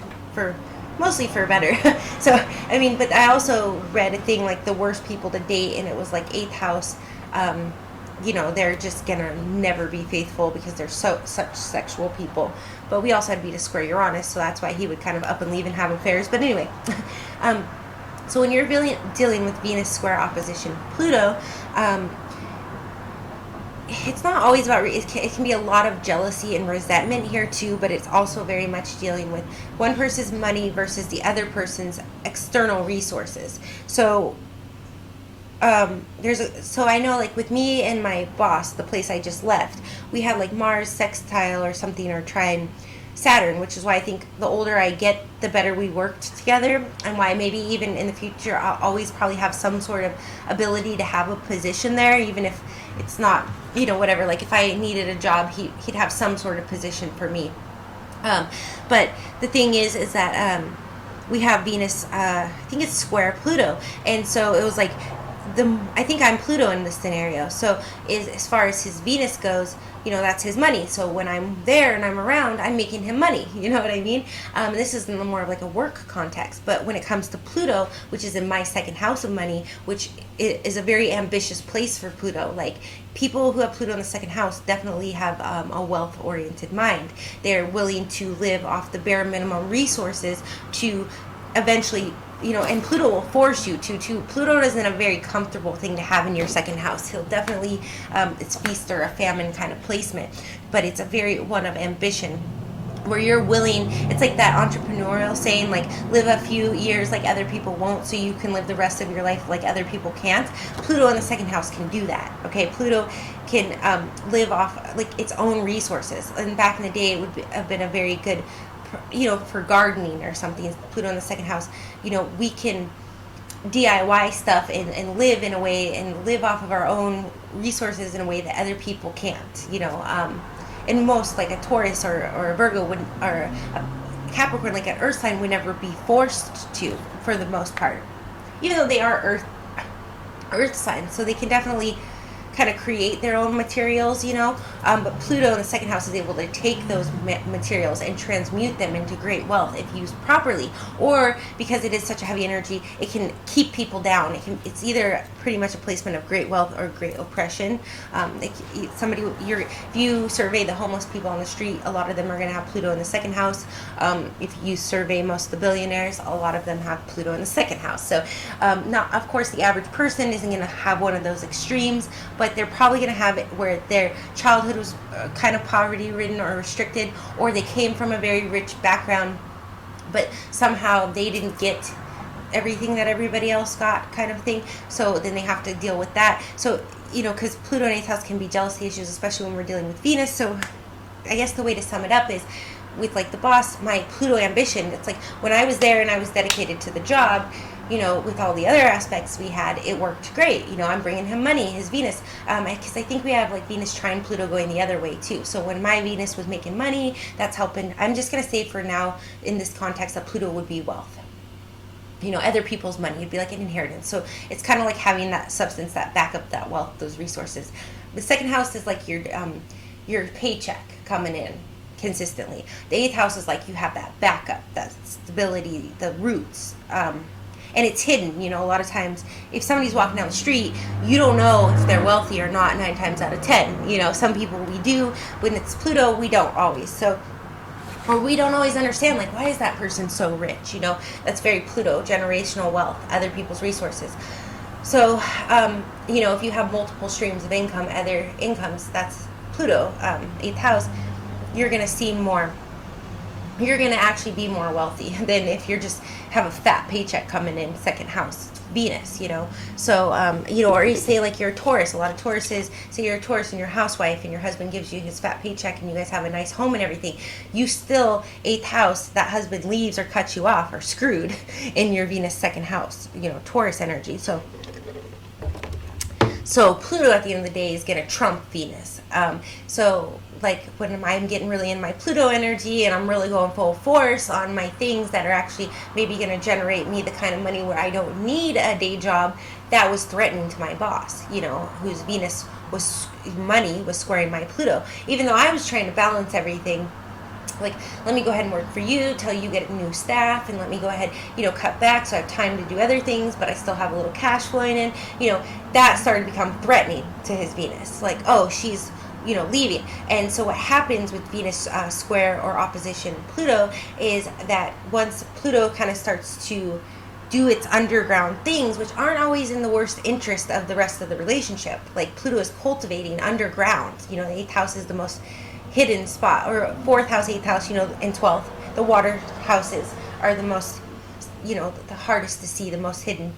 mostly for better. So, I mean, but I also read a thing like the worst people to date, and it was like 8th house. They're just gonna never be faithful because they're such sexual people. But we also had Venus square Uranus, so that's why he would kind of up and leave and have affairs. But anyway, so when you're dealing with Venus square opposition Pluto, it's not always about, it can be a lot of jealousy and resentment here too, but it's also very much dealing with one person's money versus the other person's external resources. So so I know, like with me and my boss, the place I just left, we had like Mars sextile or something, or trine Saturn, which is why I think the older I get, the better we worked together, and why maybe even in the future I'll always probably have some sort of ability to have a position there, even if it's not, whatever. Like if I needed a job, he'd have some sort of position for me. But the thing is that we have Venus, I think it's square Pluto, and so it was like, I think I'm Pluto in this scenario. So as far as his Venus goes, that's his money. So when I'm there and I'm around, I'm making him money. You know what I mean? This is more of like a work context. But when it comes to Pluto, which is in my second house of money, which is a very ambitious place for Pluto. Like people who have Pluto in the second house definitely have a wealth-oriented mind. They're willing to live off the bare minimum resources to eventually, and Pluto will force you to. Pluto isn't a very comfortable thing to have in your second house. He'll definitely, it's feast or a famine kind of placement, but it's a very one of ambition, where you're willing, it's like that entrepreneurial saying, like live a few years like other people won't, so you can live the rest of your life like other people can't. Pluto in the second house can do that. Okay, Pluto can live off like its own resources, and back in the day it would have been a very good, for gardening or something. Pluto in the second house, we can DIY stuff and live in a way, and live off of our own resources in a way that other people can't, and most, like a Taurus or a Virgo would, or a Capricorn, like an earth sign, would never be forced to, for the most part, even though they are earth signs, so they can definitely kind of create their own materials, but Pluto in the second house is able to take those materials and transmute them into great wealth if used properly, or because it is such a heavy energy, it can keep people down. It's either pretty much a placement of great wealth or great oppression. If you survey the homeless people on the street, a lot of them are going to have Pluto in the second house. If you survey most of the billionaires, a lot of them have Pluto in the second house. So not, of course, the average person isn't going to have one of those extremes, but they're probably going to have it where their childhood was kind of poverty-ridden or restricted, or they came from a very rich background, but somehow they didn't get everything that everybody else got, kind of thing. So then they have to deal with that. So, because Pluto in 8th house can be jealousy issues, especially when we're dealing with Venus. So I guess the way to sum it up is, with like the boss, my Pluto ambition, it's like when I was there and I was dedicated to the job, with all the other aspects we had, it worked great. I'm bringing him money, his Venus, because I think we have like Venus trine Pluto going the other way too. So when my Venus was making money, that's helping. I'm just going to say for now, in this context, that Pluto would be wealth. Other people's money. It'd be like an inheritance. So it's kind of like having that substance, that backup, that wealth, those resources. The second house is like your paycheck coming in consistently. The 8th house is like you have that backup, that stability, the roots. And it's hidden, a lot of times. If somebody's walking down the street, you don't know if they're wealthy or not 9 times out of 10. Some people we do. When it's Pluto, we don't always. So, or we don't always understand, like, why is that person so rich? That's very Pluto, generational wealth, other people's resources. So, if you have multiple streams of income, other incomes, that's Pluto, 8th house, you're going to see more you're going to actually be more wealthy than if you're just have a fat paycheck coming in second house Venus, so or you say like you're a Taurus. A lot of Tauruses say you're a Taurus and you're a housewife and your husband gives you his fat paycheck and you guys have a nice home and everything. You still, 8th house, that husband leaves or cuts you off or screwed in your Venus second house, Taurus energy. So Pluto at the end of the day is going to trump Venus. So like when I'm getting really in my Pluto energy and I'm really going full force on my things that are actually maybe going to generate me the kind of money where I don't need a day job, that was threatening to my boss, whose Venus was squaring my Pluto. Even though I was trying to balance everything, like, let me go ahead and work for you till you get new staff, and let me go ahead, cut back so I have time to do other things, but I still have a little cash flowing in. That started to become threatening to his Venus. Like, oh, she's, leaving. And so what happens with Venus square or opposition Pluto is that once Pluto kind of starts to do its underground things, which aren't always in the worst interest of the rest of the relationship. Like, Pluto is cultivating underground. The 8th house is the most hidden spot, or 4th house, 8th house, and 12th. The water houses are the most, the hardest to see, the most hidden.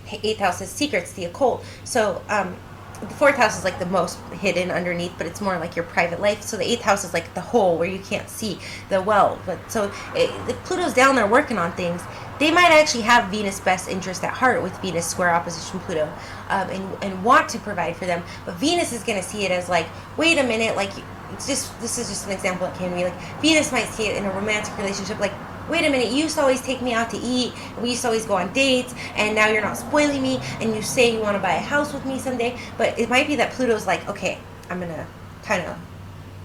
8th house is secrets, the occult. So the 4th house is like the most hidden underneath, but it's more like your private life. So the 8th house is like the hole where you can't see the well. But so if Pluto's down there working on things, they might actually have Venus' best interest at heart with Venus square opposition Pluto, and want to provide for them. But Venus is going to see it as like, wait a minute, like, this is just an example that came to me. Like, Venus might see it in a romantic relationship, like, wait a minute, you used to always take me out to eat, and we used to always go on dates, and now you're not spoiling me, and you say you want to buy a house with me someday. But it might be that Pluto's like, okay, I'm going to kind of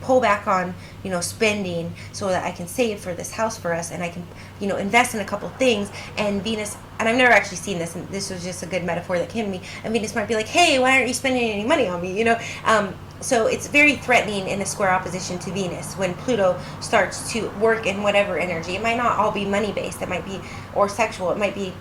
pull back on, spending so that I can save for this house for us, and I can, invest in a couple things. And Venus, and I've never actually seen this, and this was just a good metaphor that came to me, and Venus might be like, hey, why aren't you spending any money on me, So it's very threatening in a square opposition to Venus when Pluto starts to work in whatever energy. It might not all be money-based. It might be, or sexual. It might be,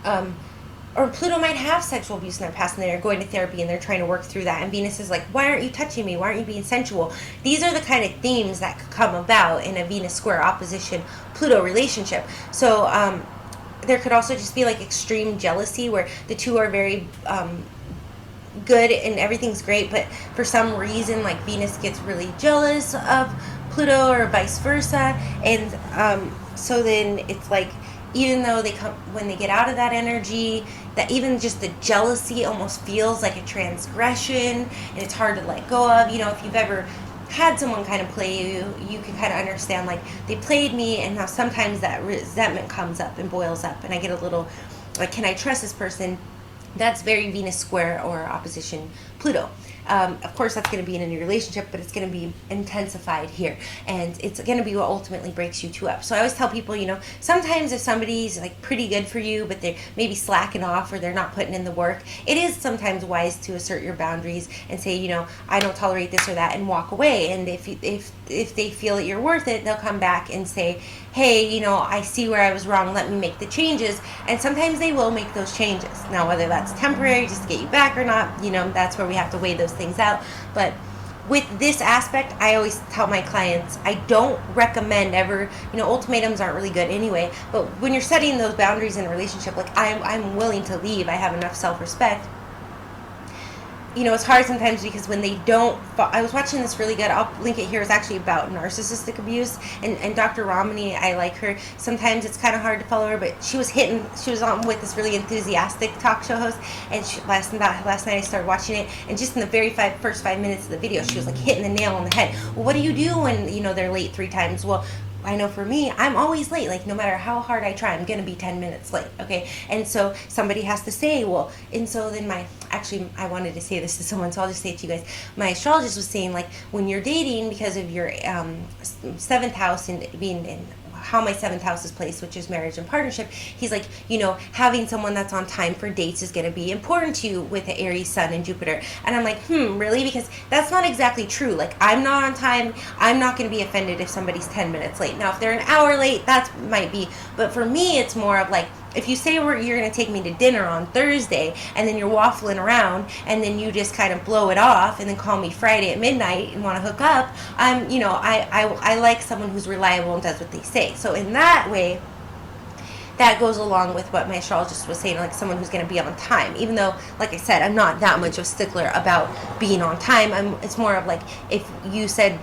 or Pluto might have sexual abuse in their past and they're going to therapy and they're trying to work through that. And Venus is like, why aren't you touching me? Why aren't you being sensual? These are the kind of themes that could come about in a Venus square opposition Pluto relationship. So there could also just be like extreme jealousy where the two are very good and everything's great, but for some reason like Venus gets really jealous of Pluto or vice versa. And so then it's like, even though when they get out of that energy, that even just the jealousy almost feels like a transgression and it's hard to let go of. If you've ever had someone kind of play you, you can kind of understand, like, they played me, and now sometimes that resentment comes up and boils up, and I get a little like, can I trust this person? That's very Venus square or opposition Pluto. Of course, that's going to be in a new relationship, but it's going to be intensified here. And it's going to be what ultimately breaks you two up. So I always tell people, sometimes if somebody's like pretty good for you, but they're maybe slacking off or they're not putting in the work, it is sometimes wise to assert your boundaries and say, I don't tolerate this or that, and walk away. And if they feel that you're worth it, they'll come back and say, hey, I see where I was wrong, let me make the changes. And sometimes they will make those changes. Now, whether that's temporary, just to get you back or not, that's where we have to weigh those things out. But with this aspect, I always tell my clients, I don't recommend ever, ultimatums aren't really good anyway, but when you're setting those boundaries in a relationship, like, I'm willing to leave, I have enough self-respect. It's hard sometimes because when they don't, I was watching this really good, I'll link it here, it's actually about narcissistic abuse, and Dr. Romney, I like her. Sometimes it's kind of hard to follow her, but she was on with this really enthusiastic talk show host, and last night I started watching it, and just in the very first 5 minutes of the video, she was like hitting the nail on the head. Well, what do you do when, they're late 3 times? Well, I know for me, I'm always late. Like, no matter how hard I try, I'm going to be 10 minutes late, okay? And so somebody has to say, well, and so then I wanted to say this to someone, so I'll just say it to you guys. My astrologist was saying, like, when you're dating, because of your 7th house and being in how my 7th house is placed, which is marriage and partnership, he's like, having someone that's on time for dates is going to be important to you with the Aries Sun and Jupiter. And I'm like, really? Because that's not exactly true. Like, I'm not on time. I'm not going to be offended if somebody's 10 minutes late. Now, if they're an hour late, that might be. But for me, it's more of like, if you say you're going to take me to dinner on Thursday, and then you're waffling around, and then you just kind of blow it off, and then call me Friday at midnight and want to hook up, I like someone who's reliable and does what they say. So in that way, that goes along with what my astrologist was saying, like someone who's going to be on time. Even though, like I said, I'm not that much of a stickler about being on time. It's more of like, if you said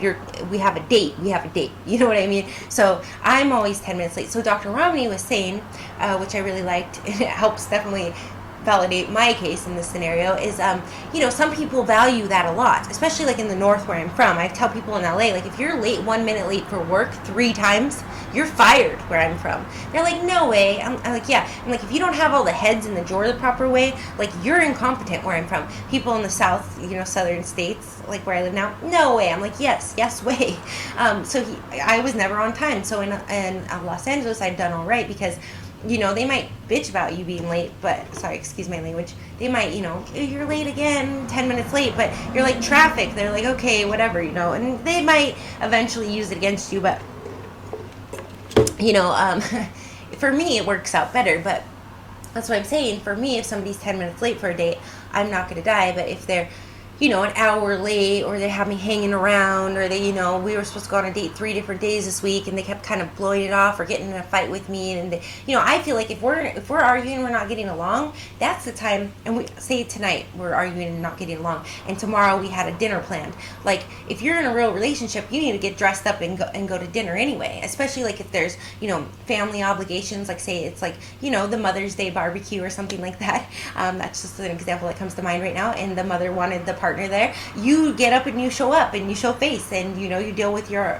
we have a date, we have a date. You know what I mean? So I'm always 10 minutes late. So Dr. Romney was saying, which I really liked, and it helps definitely validate my case in this scenario, is some people value that a lot, especially like in the north where I'm from. I tell people in LA, like, if you're late 1 minute late for work 3 times, you're fired where I'm from. They're like, no way. I'm like, yeah. I'm like, if you don't have all the heads in the drawer the proper way, like, you're incompetent where I'm from. People in the south, southern states, like where I live now, no way. I'm like, yes way. I was never on time. So in Los Angeles, I'd done all right, because they might bitch about you being late, but, sorry, excuse my language, they might, you're late again, 10 minutes late, but you're like traffic. They're like, okay, whatever, and they might eventually use it against you, but, for me, it works out better. But that's what I'm saying. For me, if somebody's 10 minutes late for a date, I'm not going to die. But if they're, an hour late, or they have me hanging around, or they, we were supposed to go on a date 3 different days this week, and they kept kind of blowing it off or getting in a fight with me, and they, I feel like if we're arguing, we're not getting along, that's the time. And we say tonight we're arguing and not getting along, and tomorrow we had a dinner planned. Like, if you're in a real relationship, you need to get dressed up and go to dinner anyway. Especially like if there's family obligations, like say it's like the Mother's Day barbecue or something like that. That's just an example that comes to mind right now. And the mother wanted the partner there. You get up and you show up and you show face, and you deal with your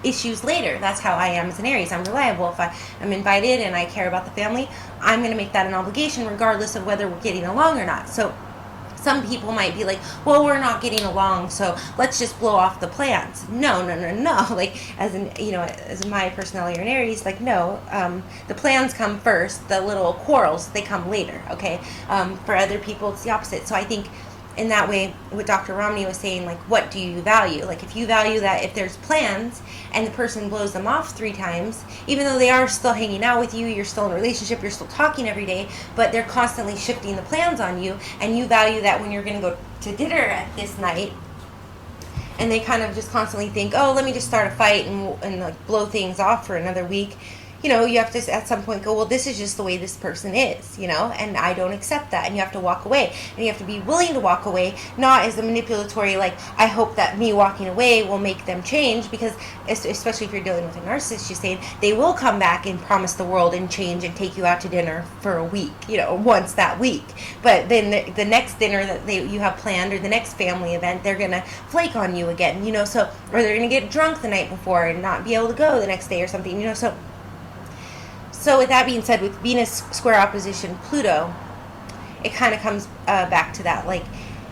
issues later. That's how I am as an Aries. I'm reliable. If I'm invited and I care about the family, I'm going to make that an obligation regardless of whether we're getting along or not. So some people might be like, well, we're not getting along, so let's just blow off the plans. No. Like, as my personality or an Aries, like, no, the plans come first. The little quarrels, they come later, okay? For other people, it's the opposite. So I think in that way, what Dr. Romney was saying, like, what do you value? Like, if you value that if there's plans and the person blows them off 3 times, even though they are still hanging out with you, you're still in a relationship, you're still talking every day, but they're constantly shifting the plans on you, and you value that when you're going to go to dinner at this night, and they kind of just constantly think, oh, let me just start a fight and like blow things off for another week. You have to at some point go, well, this is just the way this person is, and I don't accept that, and you have to walk away, and you have to be willing to walk away, not as a manipulatory, like, I hope that me walking away will make them change, because especially if you're dealing with a narcissist, she's saying they will come back and promise the world and change and take you out to dinner for a week, once that week, but then the next dinner that you have planned, or the next family event, they're gonna flake on you again, or they're gonna get drunk the night before and not be able to go the next day or something, So with that being said, with Venus square opposition Pluto, it kind of comes back to that. Like,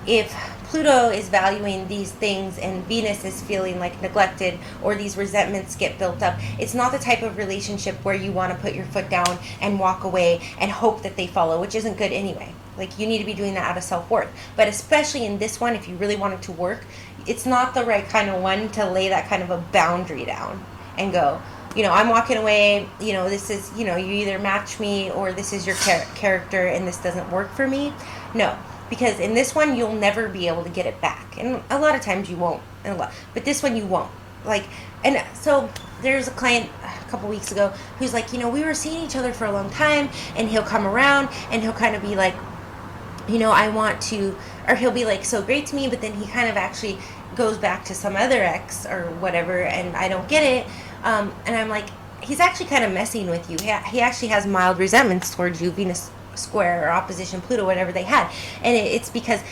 if Pluto is valuing these things and Venus is feeling like neglected, or these resentments get built up, it's not the type of relationship where you want to put your foot down and walk away and hope that they follow, which isn't good anyway. Like, you need to be doing that out of self-worth. But especially in this one, if you really want it to work, it's not the right kind of one to lay that kind of a boundary down and go, I'm walking away, this is, you either match me or this is your character and this doesn't work for me. No, because in this one, you'll never be able to get it back. And a lot of times you won't, but this one you won't. Like, and so there's a client a couple weeks ago who's like, we were seeing each other for a long time, and he'll come around and he'll kind of be like, I want to, or he'll be like so great to me, but then he kind of actually goes back to some other ex or whatever, and I don't get it. And I'm like, he's actually kind of messing with you. He actually has mild resentments towards you, Venus square or opposition Pluto, whatever they had. And it's because,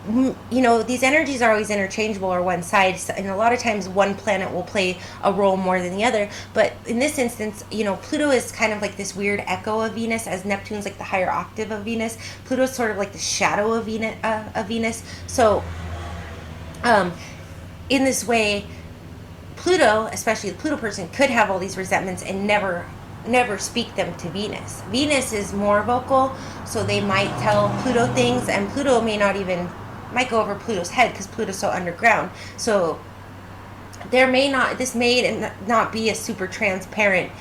these energies are always interchangeable or one side. And a lot of times one planet will play a role more than the other. But in this instance, Pluto is kind of like this weird echo of Venus, as Neptune's like the higher octave of Venus. Pluto's sort of like the shadow of Venus. So, in this way, Pluto, especially the Pluto person, could have all these resentments and never speak them to Venus. Venus is more vocal, so they might tell Pluto things, and Pluto might go over Pluto's head because Pluto's so underground. So this may not be a super transparent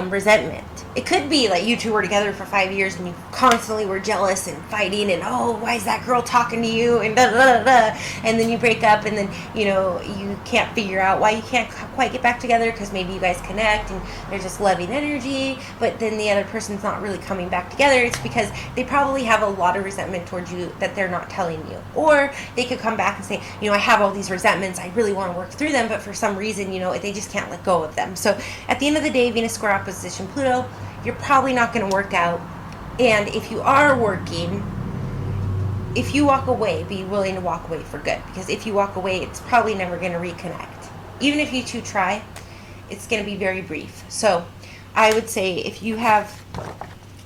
resentment. it could be like you two were together for 5 years and you constantly were jealous and fighting and, oh, why is that girl talking to you, and da da da da, and then you break up, and then you can't figure out why you can't quite get back together, because maybe you guys connect and there's just loving energy, but then the other person's not really coming back together. It's because they probably have a lot of resentment towards you that they're not telling you, or they could come back and say, I have all these resentments, I really want to work through them, but for some reason, they just can't let go of them. So at the end of the day, Venus square opposition Pluto, you're probably not going to work out. And if you are working, if you walk away, be willing to walk away for good, because if you walk away, it's probably never going to reconnect. Even if you two try, it's going to be very brief. So I would say if you have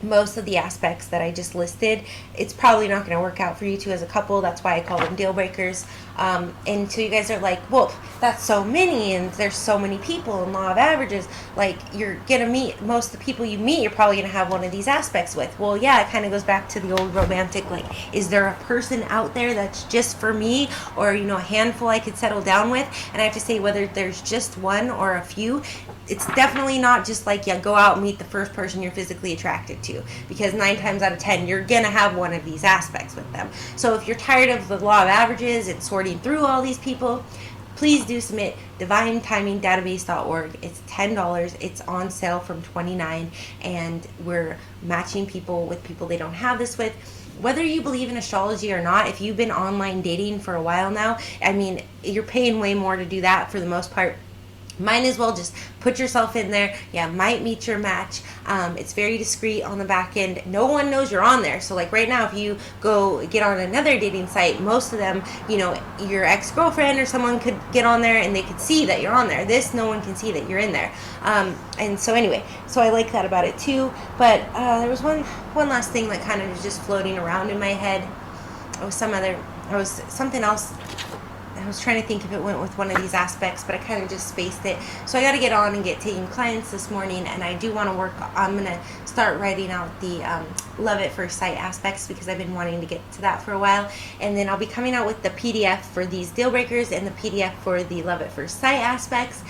most of the aspects that I just listed, it's probably not going to work out for you two as a couple. That's why I call them deal breakers. And so you guys are like, well, that's so many, and there's so many people in law of averages. Like, you're going to meet, most of the people you meet, you're probably going to have one of these aspects with. Well, yeah, it kind of goes back to the old romantic, like, is there a person out there that's just for me, or, a handful I could settle down with? And I have to say, whether there's just one or a few, it's definitely not just like, yeah, go out and meet the first person you're physically attracted to, because 9 times out of 10, you're going to have one of these aspects with them. So if you're tired of the law of averages and sorting through all these people, please do submit divinetimingdatabase.org. It's $10. It's on sale from $29, and we're matching people with people they don't have this with. Whether you believe in astrology or not, if you've been online dating for a while now, you're paying way more to do that for the most part. Might as well just put yourself in there. Yeah, might meet your match. It's very discreet on the back end. No one knows you're on there. So like right now, if you go get on another dating site, most of them, your ex-girlfriend or someone could get on there and they could see that you're on there. This, no one can see that you're in there. And so anyway, so I like that about it too. But there was one last thing that kind of was just floating around in my head. It was something else. I was trying to think if it went with one of these aspects, but I kind of just spaced it. So I got to get on and get taking clients this morning, and I do want to I'm going to start writing out the love at first sight aspects, because I've been wanting to get to that for a while. And then I'll be coming out with the PDF for these deal breakers and the PDF for the love at first sight aspects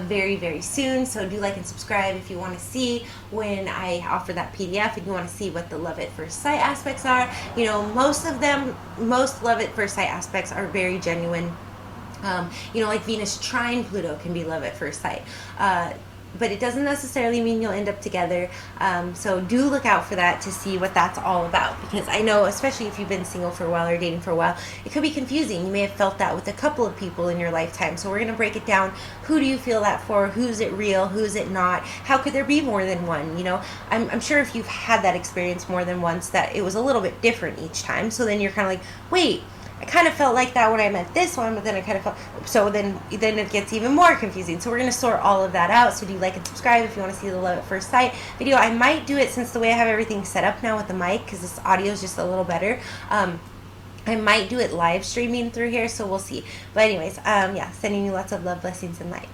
very, very soon. So do like and subscribe if you want to see when I offer that PDF, and you want to see what the love at first sight aspects are. Most love at first sight aspects are very genuine. Like Venus trine Pluto can be love at first sight. But it doesn't necessarily mean you'll end up together. So do look out for that to see what that's all about. Because I know, especially if you've been single for a while or dating for a while, it could be confusing. You may have felt that with a couple of people in your lifetime. So we're going to break it down. Who do you feel that for? Who's it real? Who's it not? How could there be more than one? I'm sure if you've had that experience more than once, that it was a little bit different each time. So then you're kind of like, wait, I kind of felt like that when I met this one, but then I kind of felt, so then it gets even more confusing. So we're going to sort all of that out. So do like and subscribe if you want to see the love at first sight video. I might do it, since the way I have everything set up now with the mic, because this audio is just a little better. I might do it live streaming through here, so we'll see. But anyways, sending you lots of love, blessings, and light.